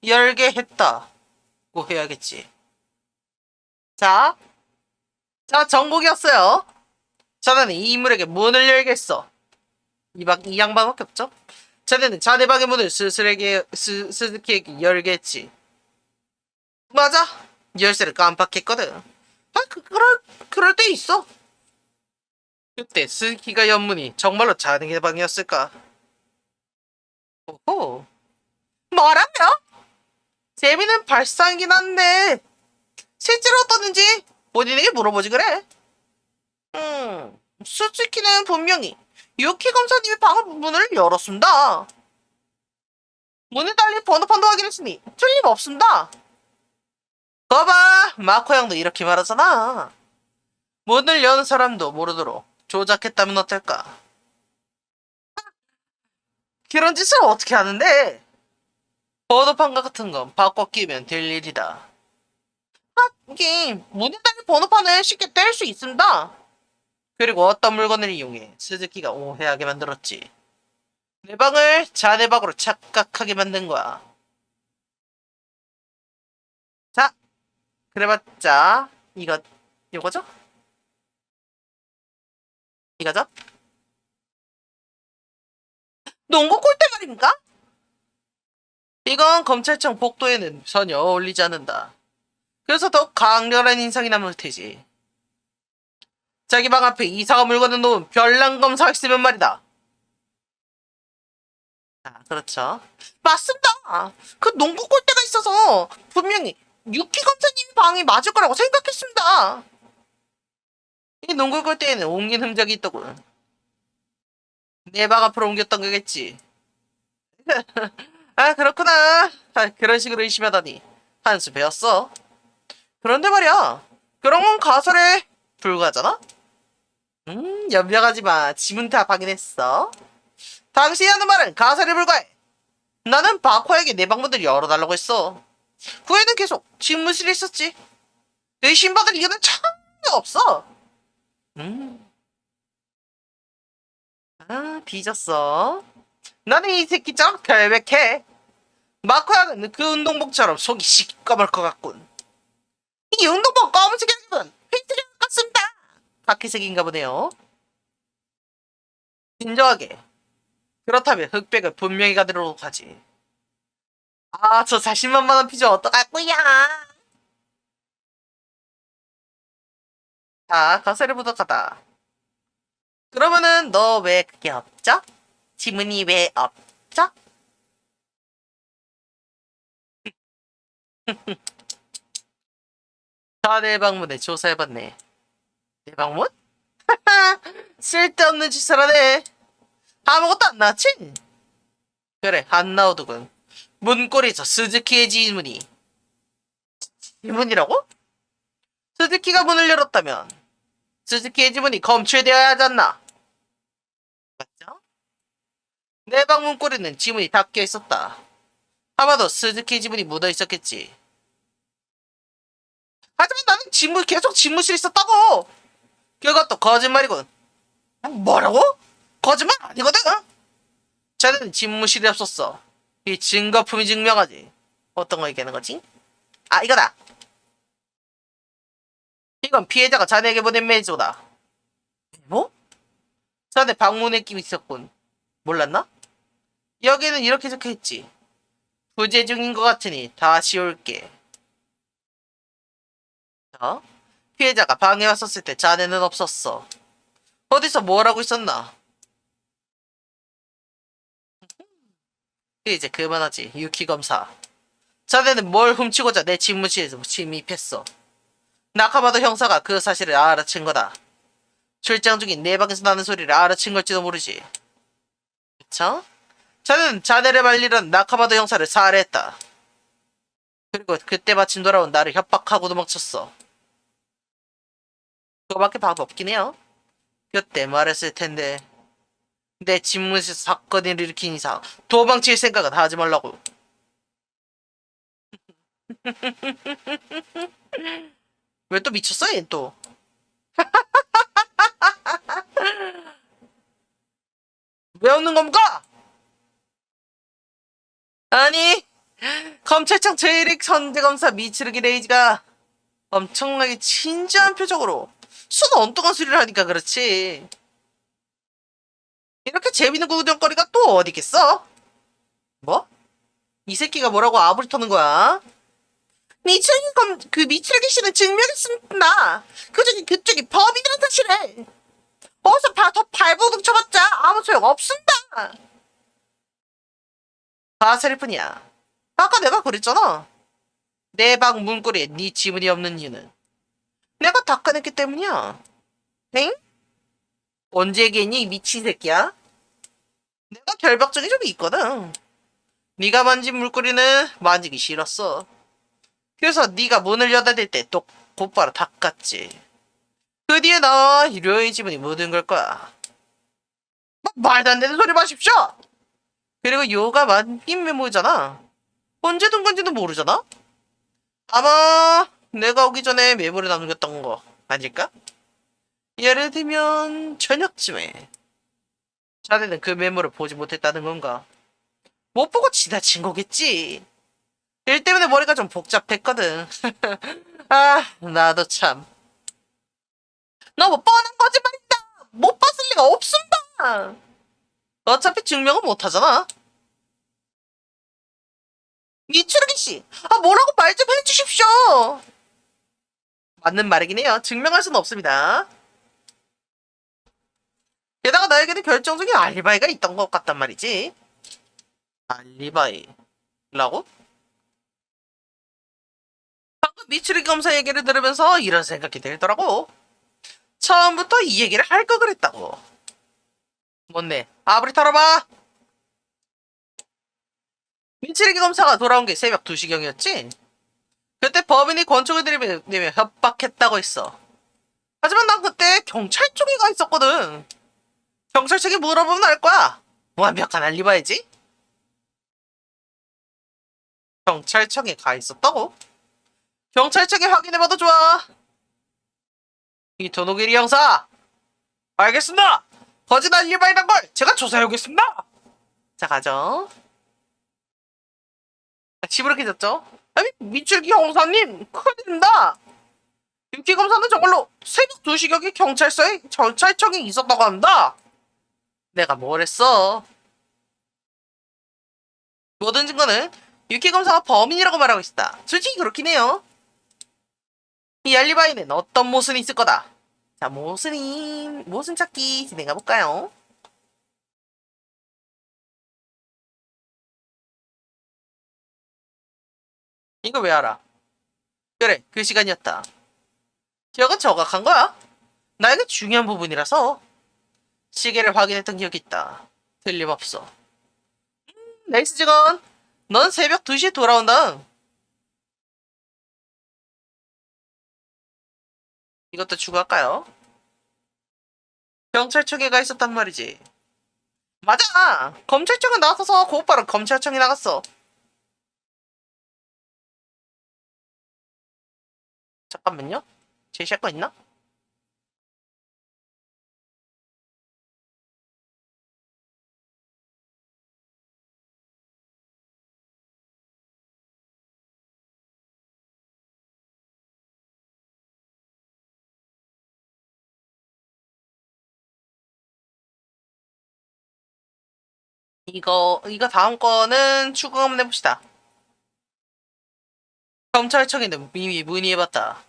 열게 했다고 해야겠지. 자, 정곡이었어요. 자네는 이 인물에게 문을 열겠어. 이 양반밖에 없죠? 자네는 자네 방의 문을 스즈키에게 열겠지. 맞아. 열쇠를 깜빡했거든. 아, 그럴 때 있어. 그때 스즈키가 연문이 정말로 자네 방이었을까? 오호. 뭐라며? 재미는 발상이긴 한데 실제로 어떻는지 본인에게 물어보지 그래. 스즈키는 분명히 유키 검사님의 방을 문을 열었습니다. 문에 달린 번호판도 확인했으니 틀림없습니다. 거봐, 마코 형도 이렇게 말하잖아. 문을 여는 사람도 모르도록 조작했다면 어떨까? 그런 짓을 어떻게 하는데? 번호판 같은 건 바꿔 끼면 될 일이다. 하긴 문에 달린 번호판을 쉽게 뗄 수 있습니다. 그리고 어떤 물건을 이용해 스즈키가 오해하게 만들었지. 내 방을 자네 방으로 착각하게 만든 거야. 자, 그래봤자 이거죠? 이거죠? 농구 골대 말입니까? 이건 검찰청 복도에는 전혀 어울리지 않는다. 그래서 더 강렬한 인상이 남을 테지. 자기 방 앞에 이상한 물건을 놓은 별난 검사가 있으면 말이다. 아, 그렇죠. 맞습니다. 그 농구 골대가 있어서 분명히 유키 검사님 방이 맞을 거라고 생각했습니다. 이 농구 골대에는 옮긴 흔적이 있더군. 내 방 앞으로 옮겼던 거겠지. 아, 그렇구나. 아, 그런 식으로 의심하다니. 한 수 배웠어. 그런데 말이야. 그런 건 가설에 불과하잖아? 연명하지 마. 지문 다 확인했어. 당신이 하는 말은 가설에 불과해. 나는 바코에게 내 방문을 열어달라고 했어. 후에는 계속 집무실에 있었지. 의심받을 이유는 전혀 없어. 아, 뒤졌어. 나는 이 새끼처럼 결백해. 마코야는 그 운동복처럼 속이 시꺼멀 것 같군. 이 운동복 검은색이라기보단 회색인 것 같습니다. 카키색인가 보네요. 진정하게. 그렇다면 흑백을 분명히 가도록 하지. 아, 저 자신만만한 피자 어떡할 거야. 자, 가설이 부족하다. 그러면은 너 왜 그게 없죠? 지문이 왜 없죠? 자, 내 방문에 조사해봤네. 내 방문? 쓸데없는 짓을 하네. 아무것도 안 나왔지? 그래, 안 나오더군. 문고리에서 스즈키의 지문이라고? 스즈키가 문을 열었다면 스즈키의 지문이 검출되어야 하지 않나? 맞죠? 내 방 문고리는 지문이 닫혀 있었다. 아마도 스즈키의 지문이 묻어 있었겠지. 하지만 나는 계속 집무실에 있었다고! 그것도 거짓말이군. 뭐라고? 거짓말 아니거든. 자네는 집무실이 없었어. 이 증거품이 증명하지. 어떤 거 얘기하는 거지? 아, 이거다. 이건 피해자가 자네에게 보낸 메시지다. 뭐? 자네 방문에 끼고 있었군. 몰랐나? 여기는 이렇게 적혀있지. 부재 중인 것 같으니 다시 올게. 어? 피해자가 방에 왔었을 때 자네는 없었어. 어디서 뭘 하고 있었나? 이제 그만하지, 유키 검사. 자네는 뭘 훔치고자 내 집무실에서 침입했어. 나카마도 형사가 그 사실을 알아챈 거다. 출장 중인 내 방에서 나는 소리를 알아챈 걸지도 모르지. 그쵸? 자네는 자네를 말리던 나카마도 형사를 살해했다. 그리고 그때 마침 돌아온 나를 협박하고 도망쳤어. 그거밖에 방법 없긴 해요. 그때 말했을 텐데 내 집무실에서 사건을 일으킨 이상 도망칠 생각은 하지 말라고. 왜 또 미쳤어 얘 또. 왜 없는 겁니까? 아니, 검찰청 제1의 선대검사 미츠루기 레이지가 엄청나게 진지한 표정으로 수는 엉뚱한 소리를 하니까 그렇지. 이렇게 재밌는 구경거리가 또 어디 있겠어? 뭐? 이 새끼가 뭐라고 아부리 터는 거야? 미츠루기 씨는 증명했습니다. 그쪽이 범인이라는 사실을. 어서 더 발버둥 쳐봤자 아무 소용 없습니다. 가설일 뿐이야. 아까 내가 그랬잖아. 내 방 문고리에 네 지문이 없는 이유는 내가 닦아냈기 때문이야. 엥? 언제 얘기했니, 이 미친 새끼야? 내가 결박증이 좀 있거든. 네가 만진 물고리는 만지기 싫었어. 그래서 네가 문을 여닫을 때 또 곧바로 닦았지. 그 뒤에 나와 일요일 지문이 묻은 걸 거야. 말도 안 되는 소리 마십시오! 그리고 요가 만긴 메모잖아. 언제 둔 건지도 모르잖아? 아마 내가 오기 전에 메모를 남겼던 거 아닐까? 예를 들면 저녁쯤에 자네는 그 메모를 보지 못했다는 건가? 못 보고 지나친 거겠지. 일 때문에 머리가 좀 복잡했거든. 아, 나도 참. 너무 뻔한 거짓말이다. 못 봤을 리가 없습니다. 어차피 증명은 못하잖아. 이추르기 씨, 아 뭐라고 말 좀 해주십시오. 맞는 말이긴 해요. 증명할 수는 없습니다. 게다가 나에게는 결정적인 알리바이가 있던 것 같단 말이지. 알리바이라고? 방금 미추리 검사 얘기를 들으면서 이런 생각이 들더라고. 처음부터 이 얘기를 할 거 그랬다고. 뭔데? 아무리 털어봐. 미추리 검사가 돌아온 게 새벽 2시경이었지? 그때 범인이 권총을 들이대며 협박했다고 했어. 하지만 난 그때 경찰 쪽에 가 있었거든. 경찰 측에 물어보면 알 거야. 완벽한 알리바이지? 경찰청에 가 있었다고? 경찰청에 확인해봐도 좋아. 이 도노기리 형사! 알겠습니다! 거짓 알리바이란 걸 제가 조사해오겠습니다! 자, 가죠. 시부르해졌죠? 아니, 미출기 형사님, 큰일입니다! 유키 검사는 정말로 새벽 2시경에 경찰청에 있었다고 합니다! 내가 뭘 했어? 모든 증거는 유키 검사가 범인이라고 말하고 있다. 솔직히 그렇긴 해요. 이 알리바이는 어떤 모순이 있을 거다. 자, 모순 찾기 진행해 볼까요? 이거 왜 알아? 그래, 그 시간이었다. 기억은 정확한 거야. 나에게 중요한 부분이라서. 시계를 확인했던 기억이 있다. 틀림없어. 네이스 직원, 넌 새벽 2시에 돌아온다. 이것도 추가할까요? 경찰청에 가 있었단 말이지. 맞아! 검찰청에 나서서 곧바로 검찰청에 나갔어. 잠깐만요. 제시할 거 있나? 이거 다음 거는 추궁 한번 해봅시다. 검찰청에는 이미 문의해봤다.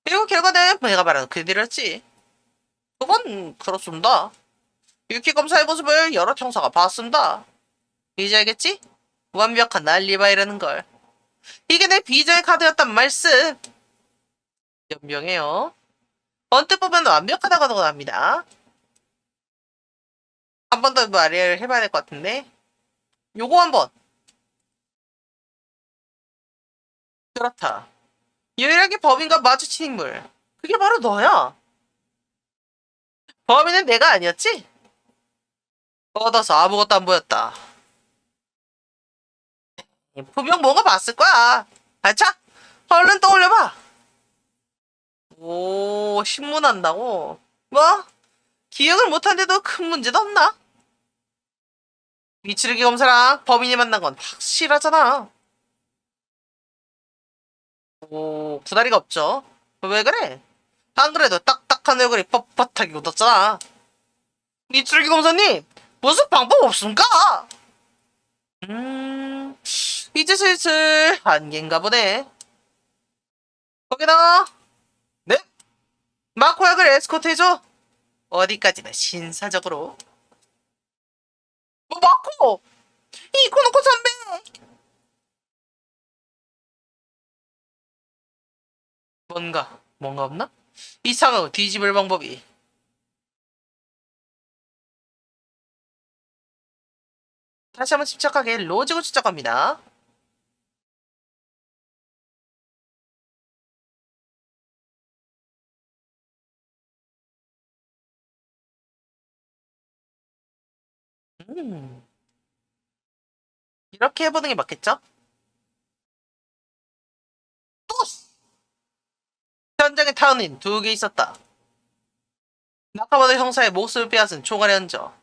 그리고 결과는 내가 말한 그대로였지. 그건 그렇습니다. 유키 검사의 모습을 여러 형사가 봤습니다. 이제 알겠지? 완벽한 알리바이라는 걸. 이게 내 비자의 카드였단 말씀. 연명해요. 언뜻 보면 완벽하다고 합니다. 한 번 더 말을 해봐야 될 것 같은데. 요거 한번. 그렇다. 유일하게 범인과 마주친 인물. 그게 바로 너야. 범인은 내가 아니었지? 뻗어서 아무것도 안 보였다. 분명 뭔가 봤을 거야. 아차! 얼른 떠올려봐. 오, 신문한다고? 뭐? 기억을 못한데도 큰 문제도 없나? 미추르기 검사랑 범인이 만난 건 확실하잖아. 오, 구다리가 없죠. 왜 그래? 안 그래도 딱딱한 얼굴이 뻣뻣하게 굳었잖아. 미추르기 검사님, 무슨 방법 없습니까? 이제 슬슬 한계인가 보네. 거기다가, 네? 마코 약을 에스코트 해줘. 어디까지나 신사적으로. 뭐, 마코! 이코노코 선배! 뭔가 없나? 이 상황을 뒤집을 방법이. 다시 한번 침착하게 로직을 추적합니다. 음, 이렇게 해보는 게 맞겠죠? 현장에 타운인 두 개 있었다. 나카바도 형사의 몫을 빼앗은 총알의 흔적.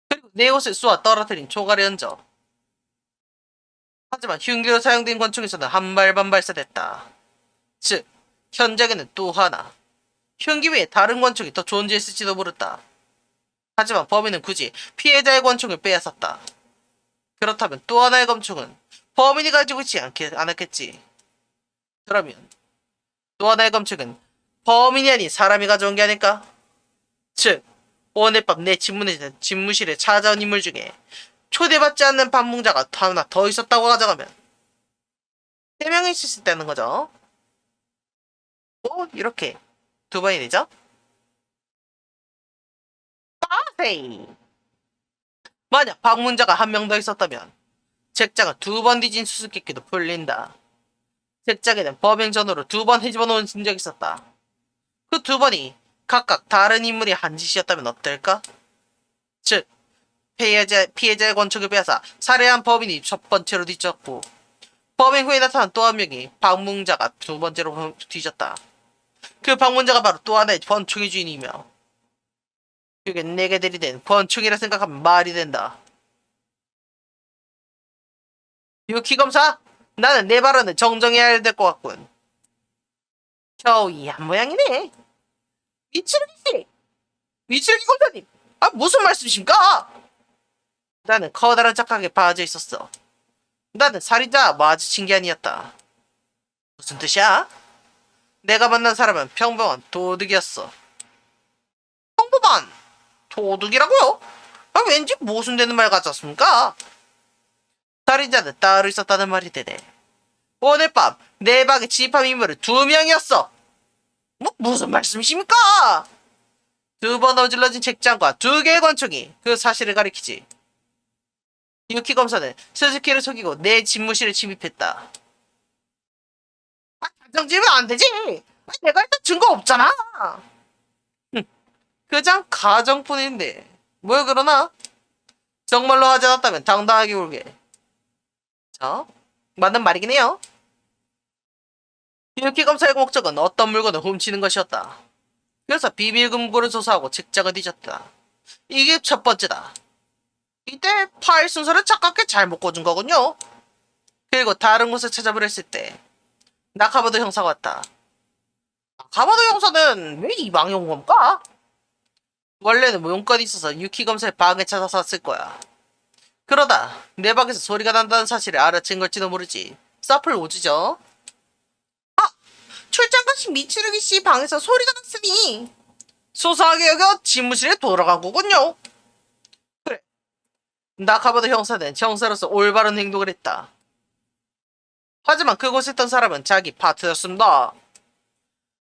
그리고 내 옷을 쏘아 떨어뜨린 총알의 흔적. 하지만 흉기로 사용된 권총에서는 한 발만 발사됐다. 즉, 현장에는 또 하나. 흉기 외에 다른 권총이 더 존재했을지도 모른다. 하지만 범인은 굳이 피해자의 권총을 빼앗았다. 그렇다면 또 하나의 권총은 범인이 가지고 있지 않았겠지. 그러면 또 하나의 검책은 범인이 아닌 사람이 가져온 게 아닐까? 즉, 오늘 밤 내 집무실에 찾아온 인물 중에 초대받지 않는 방문자가 하나 더 있었다고 가정하면 3명이 있었다는 거죠. 이렇게 2번이 되죠? 헤이. 만약 방문자가 한 명 더 있었다면 책장은 2번 뒤진 수수께끼도 풀린다. 책장에는 범행 전후로 2번 헤집어 놓은 흔적이 있었다. 그 2번이 각각 다른 인물이 한 짓이었다면 어떨까? 즉, 피해자의 권총을 빼앗아 살해한 범인이 첫 번째로 뒤졌고, 범행 후에 나타난 또 한 명이 방문자가 2번째로 뒤졌다. 그 방문자가 바로 또 하나의 권총의 주인이며, 그게 내게 들이댄 권총이라 생각하면 말이 된다. 유키 검사, 나는 내 발언을 정정해야 될 것 같군. 겨우 이 한 모양이네. 미츠루기 검사님, 무슨 말씀이십니까? 나는 커다란 착각에 빠져 있었어. 나는 살인자 마주친 게 아니었다. 무슨 뜻이야? 내가 만난 사람은 평범한 도둑이었어. 평범한 도둑이라고요? 왠지 모순되는 말 같지 않습니까? 살인자는 따로 있었다는 말이 되네. 오늘 밤 내 방에 집합 인물은 2명이었어. 무슨 말씀이십니까? 2번 어질러진 책장과 2개의 권총이 그 사실을 가리키지. 유키 검사는 스즈키를 속이고 내 집무실에 침입했다. 가정집은 안 되지. 내가 일단 증거 없잖아. 그냥 가정뿐인데 뭘 그러나? 정말로 하지 않았다면 당당하게 울게. 자, 맞는 말이긴 해요. 유키 검사의 목적은 어떤 물건을 훔치는 것이었다. 그래서 비밀 금고를 조사하고 책장을 뒤졌다. 이게 첫 번째다. 이때 파일 순서를 착각해 잘못 꽂은 거군요. 그리고 다른 곳을 찾아보려 했을 때 나카바도 형사가 왔다. 나카바도 형사는 왜 이방에 온 겁니까? 원래는 모용권이 있어서 유키 검사의 방에 찾아서 왔을 거야. 그러다 내 방에서 소리가 난다는 사실을 알아챈 걸지도 모르지. 사플 오지죠? 출장 가신 미츠루기 씨 방에서 소리가 났으니 소소하게 여겨 집무실에 돌아간 거군요. 그래. 나카모토 형사는 형사로서 올바른 행동을 했다. 하지만 그곳에 있던 사람은 자기 파트너였습니다.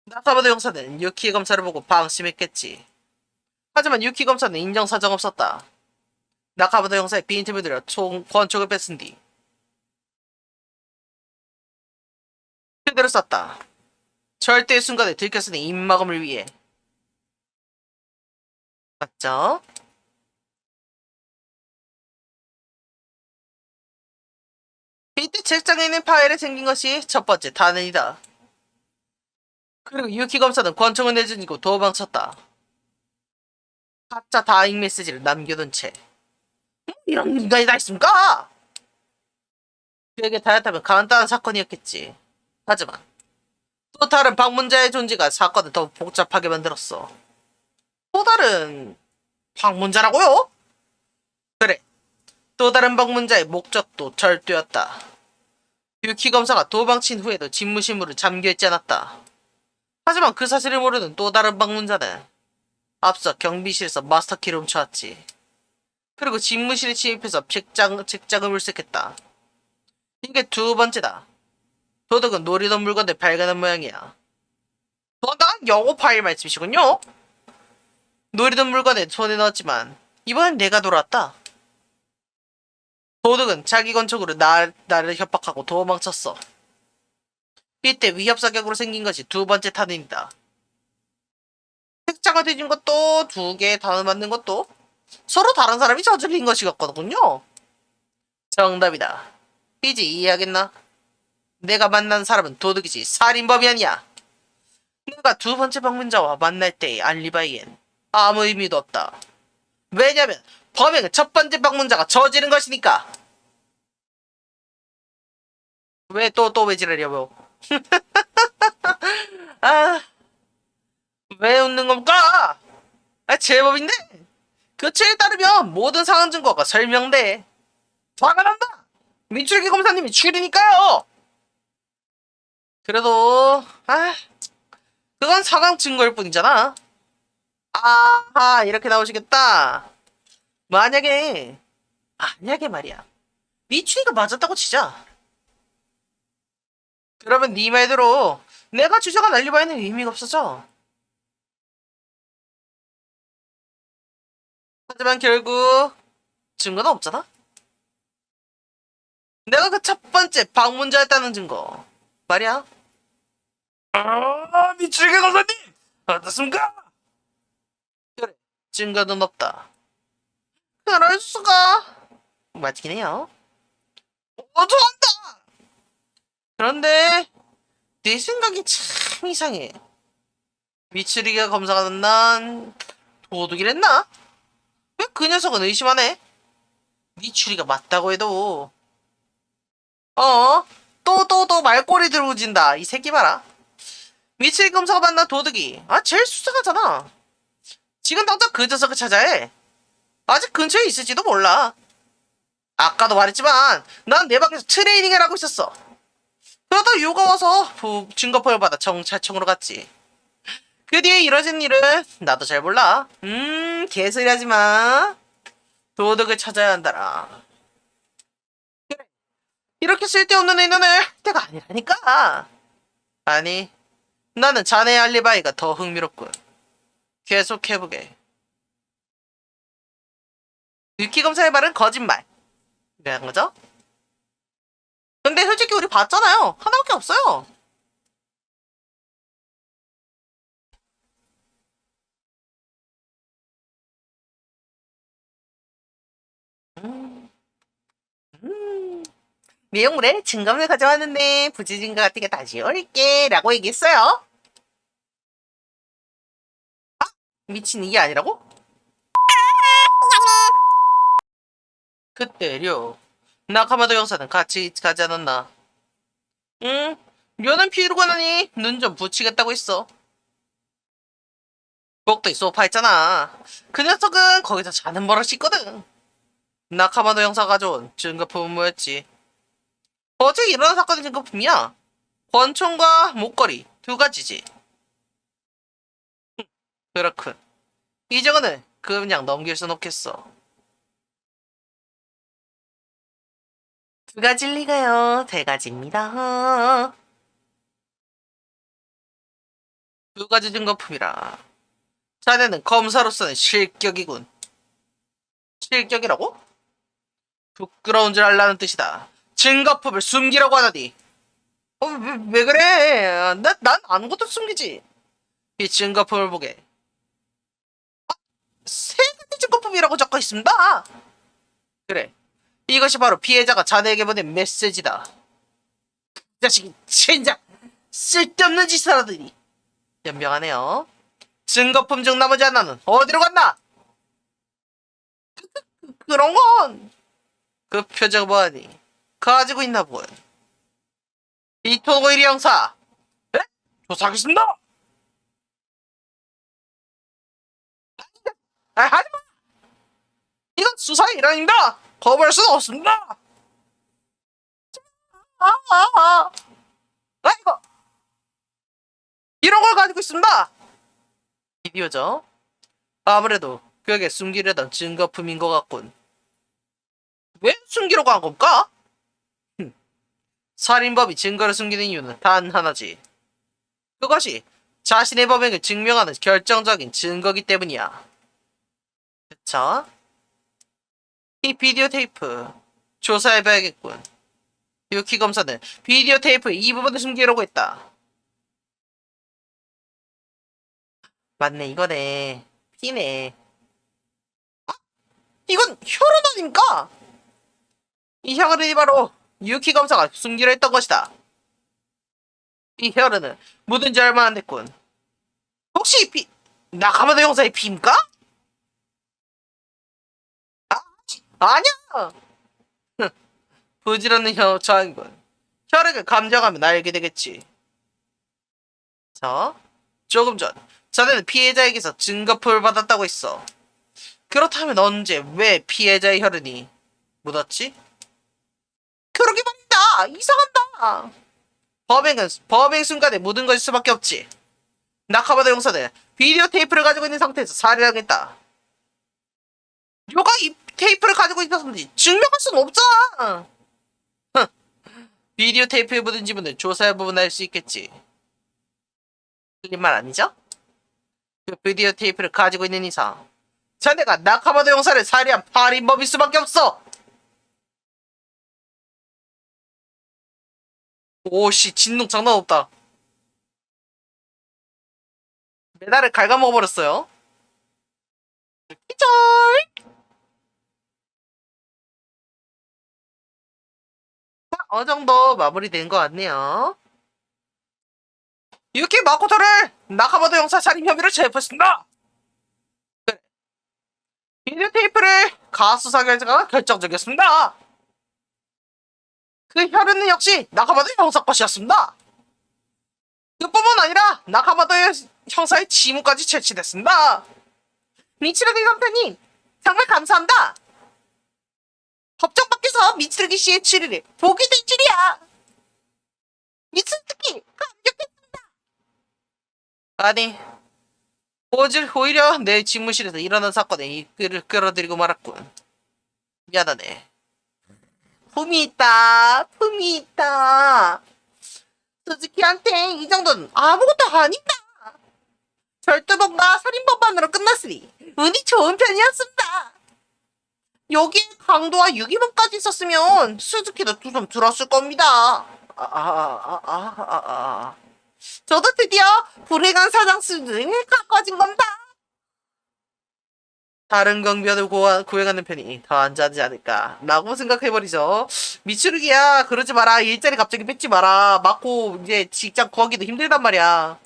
나카모토 형사는 유키 검사를 보고 방심했겠지. 하지만 유키 검사는 인정사정 없었다. 나카모토 형사의 빈틈을 들여 권총을 뺐은 뒤 그대로 쐈다. 절대의 순간에 들켜쓰는 입막음을 위해. 맞죠? 이때 책장에 있는 파일에 생긴 것이 첫 번째 단은이다. 그리고 유키 검사는 권총을 내주고 도망쳤다. 가짜 다잉 메시지를 남겨둔 채. 이런 인간이 다 있습니까? 그에게 다였다면 간단한 사건이었겠지. 하지만 또 다른 방문자의 존재가 사건을 더 복잡하게 만들었어. 또 다른 방문자라고요? 그래. 또 다른 방문자의 목적도 절도였다. 유키 검사가 도망친 후에도 집무실문을 잠겨있지 않았다. 하지만 그 사실을 모르는 또 다른 방문자는 앞서 경비실에서 마스터키를 훔쳐왔지. 그리고 집무실에 침입해서 책장을 물색했다. 이게 두 번째다. 도둑은 노리던 물건을 발견한 모양이야. 난 영어 파일 말씀이시군요. 노리던 물건에 손에 넣었지만 이번엔 내가 돌아왔다. 도둑은 자기 권총으로 나를 협박하고 도망쳤어. 이때 위협 사격으로 생긴 것이 두 번째 탄원이다. 책자가 뒤진 것도 두 개의 단어 맞는 것도 서로 다른 사람이 저질린 것이었거든요. 정답이다. 이제 이해하겠나? 내가 만난 사람은 도둑이지 살인범이 아니야. 내가 두 번째 방문자와 만날 때의 알리바이엔 아무 의미도 없다. 왜냐면 범행은 첫 번째 방문자가 저지른 것이니까. 왜 왜 지르려고? 아, 왜 웃는 겁니까? 제법인데? 그 죄에 따르면 모든 상황 증거가 설명돼. 화가 난다! 민출기 검사님이 줄이니까요! 그래도, 그건 상황 증거일 뿐이잖아. 아하, 이렇게 나오시겠다. 만약에 말이야. 미추리가 맞았다고 치자. 그러면 네 말대로 내가 주장한 알리바이는 의미가 없어져. 하지만 결국 증거는 없잖아? 내가 그 첫 번째 방문자였다는 증거. 말이야. 미추리게 검사님! 어떻습니까? 그래, 증거는 없다. 그럴 수가. 맞긴 해요. 좋아한다! 그런데 내 생각이 참 이상해. 미츠리가 검사가 난 도둑이랬나? 왜 그 녀석은 의심하네? 미추리가 맞다고 해도 또 말꼬리 들어오진다. 이 새끼 봐라. 미츠리 검사가 만난 도둑이 제일 수상하잖아. 지금 당장 그 녀석을 찾아야 해. 아직 근처에 있을지도 몰라. 아까도 말했지만 난 내 방에서 트레이닝을 하고 있었어. 그러다 요가 와서 증거 포열받아 경찰청으로 갔지. 그 뒤에 이뤄진 일은 나도 잘 몰라. 개소리 하지 마. 도둑을 찾아야 한다라. 그래. 이렇게 쓸데없는 의논을 할 때가 아니라니까. 아니, 나는 자네의 알리바이가 더 흥미롭군. 계속해보게. 유키 검사의 말은 거짓말. 왜 한 거죠? 근데 솔직히 우리 봤잖아요. 하나밖에 없어요. 음, 음. 내용물에 증거물 가져왔는데 부지 증거 같은 게 다시 올게 라고 얘기했어요. 미친 이게 아니라고? 그때려 나카마도 형사는 같이 가지 않았나? 응? 료는 피우고 나니 눈 좀 붙이겠다고 했어. 꼭대기 소파 있잖아. 그 녀석은 거기서 자는 버릇이 있거든. 나카마도 형사가 가져온 증거품은 뭐였지? 어제 일어난 사건의 증거품이야. 권총과 목걸이 두 가지지. 그렇군. 이 증언은 그냥 넘길 순 없겠어. 두 가지일 리가요. 세 가지입니다. 두 가지 증거품이라. 자네는 검사로서는 실격이군. 실격이라고? 부끄러운 줄 알라는 뜻이다. 증거품을 숨기라고 하다니. 왜 그래? 난 아무것도 숨기지. 이 증거품을 보게. 세 가지 증거품이라고 적혀 있습니다. 그래. 이것이 바로 피해자가 자네에게 보낸 메시지다. 이 자식이 진짜 쓸데없는 짓을 하더니. 연병하네요. 증거품 중 나머지 하나는 어디로 갔나? 그런 건. 그 표정 뭐하니? 가지고 있나 본. 이토노이리 형사. 네? 조사하겠습니다. 하지마. 이건 수사의 일환입니다. 거부할 수는 없습니다. 아이고. 이런 걸 가지고 있습니다. 비디오죠. 아무래도 그에게 숨기려던 증거품인 것 같군. 왜 숨기려고 한 겁니까? 살인범이 증거를 숨기는 이유는 단 하나지. 그것이 자신의 범행을 증명하는 결정적인 증거기 때문이야. 그쵸? 이 비디오 테이프 조사해봐야겠군. 유키 검사는 비디오 테이프의 이 부분을 숨기려고 했다. 맞네, 이거네. 피네. 이건 혈흔 아닙니까? 이 혈흔이 바로 유키 검사가 숨기려 했던 것이다. 이 혈흔은 묻은 지 얼마 안 됐군. 혹시 이 피, 나카마도 형사의 피입니까? 아니야! 부질없는 저항군. 혈액을 감정하면 알게 되겠지. 자, 조금 전 자네는 피해자에게서 증거품을 받았다고 했어. 그렇다면 언제 왜 피해자의 혈흔이 묻었지? 그러게 말이다. 이상한다. 범행 순간에 묻은 것일 수밖에 없지. 나카마도 형사는 비디오 테이프를 가지고 있는 상태에서 살해당했다. 누가 이 테이프를 가지고 있었는지 증명할 수는 없잖아. 비디오 테이프에 묻은 지문을 조사해보면 알 수 있겠지. 틀린 말 아니죠? 그 비디오 테이프를 가지고 있는 이상 자네가 나카마도 형사를 살해한 살인범일 수밖에 없어. 오씨, 진동 장난 없다. 메달을 갉아먹어버렸어요. 기절. 어느 정도 마무리된 것 같네요. 유키 마코토를 나카마도 형사 살인 혐의로 체포했습니다. 그래. 비디오 테이프를 가수사 결제가 결정적이었습니다. 그 혈흔은 역시 나카마도 형사 것이었습니다. 그뿐만 아니라 나카마도 형사의 지문까지 채취됐습니다. 미츠루기 선생님, 정말 감사합니다. 법정 밖에서 미츠루기 씨의 추리를 보게 될 줄이야. 미츠루기 감격했습니다. 아니, 오히려 내 집무실에서 일어난 사건에 이 글을 끌어들이고 말았군. 미안하네. 품이 있다. 품이 있다. 스즈키한테 이 정도는 아무것도 아니다. 절도범과 살인범만으로 끝났으니 운이 좋은 편이었습니다. 여기에 강도와 유기범까지 있었으면 스즈키도 좀 들었을 겁니다. 저도 드디어 불행한 사장 수준을 가꿔진 겁니다. 다른 경비원을 구행하는 편이 더 안전하지 않을까 라고 생각해버리죠. 미츠루기야, 그러지 마라. 일자리 갑자기 뺏지 마라. 맞고 이제 직장 구하기도 힘들단 말이야.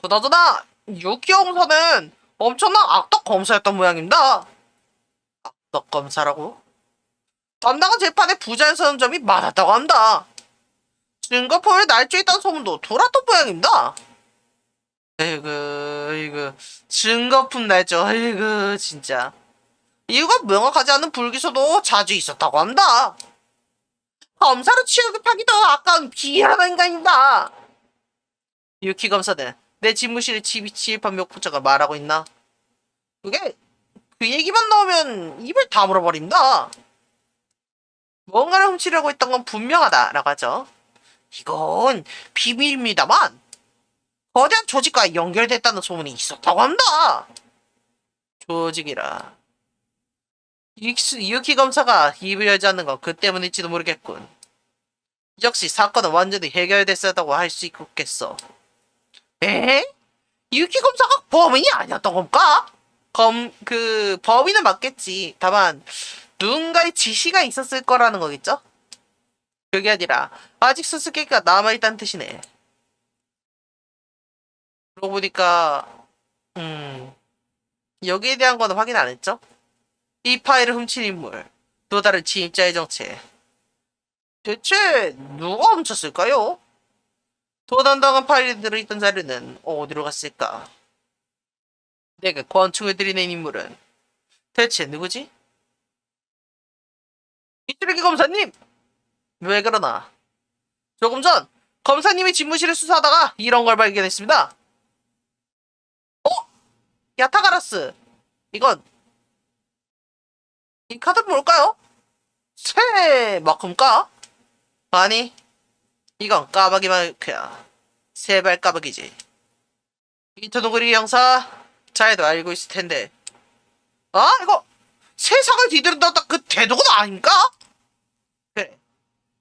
그나저나 유키 형사는 엄청난 악덕 검사였던 모양입니다. 악덕 검사라고? 담당한 재판에 부자연스러운 점이 많았다고 한다. 증거품을 날조했다는 소문도 돌았던 모양입니다. 이거 증거품 날죠. 아이고 진짜. 이유가 명확하지 않은 불기소도 자주 있었다고 합니다. 검사로 취급하기도 아까운 비열한 인간입니다. 유키 검사는 내 집무실에 침입한 명부자가 말하고 있나? 그게 그 얘기만 나오면 입을 다물어버립니다. 뭔가를 훔치려고 했던 건 분명하다라고 하죠. 이건 비밀입니다만 거대한 조직과 연결됐다는 소문이 있었다고 합니다. 조직이라. 유키 검사가 입을 열지 않는 건 그 때문일지도 모르겠군. 역시 사건은 완전히 해결됐었다고 할 수 있겠어. 에? 유키 검사가 범인이 아니었던 건가? 범인은 맞겠지. 다만 누군가의 지시가 있었을 거라는 거겠죠? 그게 아니라 아직 수수께끼가 남아있다는 뜻이네. 그러고 보니까 여기에 대한 거는 확인 안 했죠? 이 파일을 훔친 인물, 또 다른 침입자의 정체. 대체 누가 훔쳤을까요? 도난당한 파일이 들어있던 자료는 어디로 갔을까? 내가 권총을 들이낸 인물은 대체 누구지? 이쓰레기 검사님! 왜 그러나? 조금 전 검사님이 집무실을 수사하다가 이런 걸 발견했습니다. 야타가라스. 이건 이 카드는 뭘까요? 새 마크인가? 아니, 이건 까마귀 마크야. 세발 까마귀지. 이토노그리 형사 잘도 알고 있을 텐데. 아, 이거 세상을 뒤흔들었다 그 대도군 아닌가? 그래,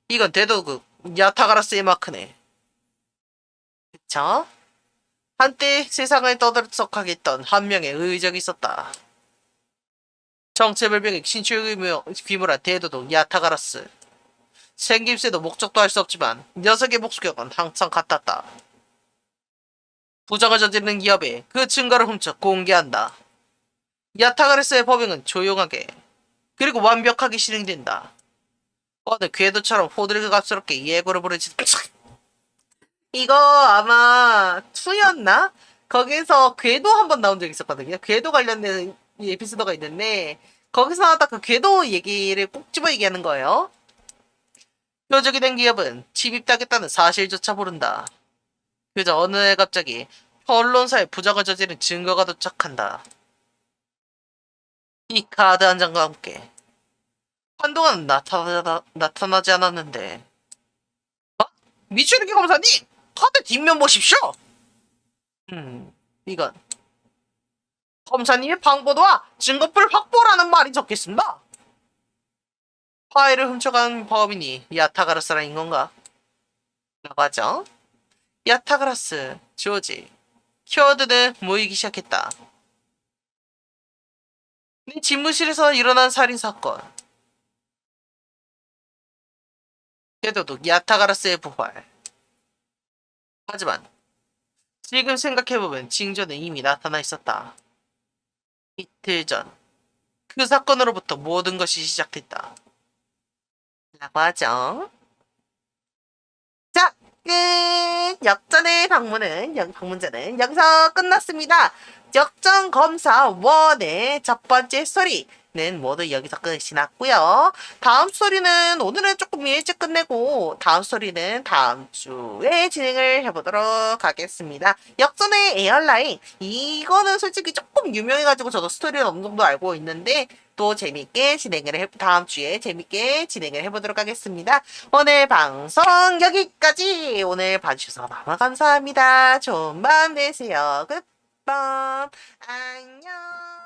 이건 대도구 야타가라스의 마크네. 그쵸? 한때 세상을 떠들썩하게 했던 한 명의 의적이 있었다. 정체불명의 신출 귀물한 대도독 야타가라스. 생김새도 목적도 할 수 없지만 녀석의 목적은 항상 같았다. 부정을 저지르는 기업에 그 증거를 훔쳐 공개한다. 야타가라스의 법행은 조용하게 그리고 완벽하게 실행된다. 어느 궤도처럼 호들갑스럽게 예고를 부르지. 이거 아마 2였나? 거기서 궤도 한번 나온 적이 있었거든요. 궤도 관련된 에피소드가 있는데 거기서 나왔다 그 궤도 얘기를 꼭 집어 얘기하는 거예요. 표적이 된 기업은 침입당했다는 사실조차 모른다. 그저 어느 날 갑자기 언론사에 부정을 저지른 증거가 도착한다. 이 카드 한 장과 함께 한동안 나타나지 않았는데. 미추르기 검사님! 카드 뒷면 보십시오! 이건 검사님의 방보도와 증거풀 확보라는 말이 적혀있습니다. 파일을 훔쳐간 범인이 야타가라스라는 건가? 라고 하죠. 야타가라스, 조지, 키워드는 모이기 시작했다. 내 집무실에서 일어난 살인사건. 대도독 야타가라스의 부활. 하지만 지금 생각해보면 징조는 이미 나타나 있었다. 이틀 전, 그 사건으로부터 모든 것이 시작됐다. 라고 하죠. 자, 끝! 역전의 방문자는 여기서 끝났습니다. 역전 검사 1의 첫 번째 스토리는 모두 여기서 끝이 났고요. 다음 스토리는 오늘은 조금 일찍 끝내고 다음 스토리는 다음 주에 진행을 해보도록 하겠습니다. 역전의 에어라인 이거는 솔직히 조금 유명해가지고 저도 스토리를 어느 정도 알고 있는데 또 재밌게 다음 주에 재밌게 진행을 해보도록 하겠습니다. 오늘 방송 여기까지. 오늘 봐주셔서 너무 감사합니다. 좋은 밤 되세요. 굿밤. 안녕.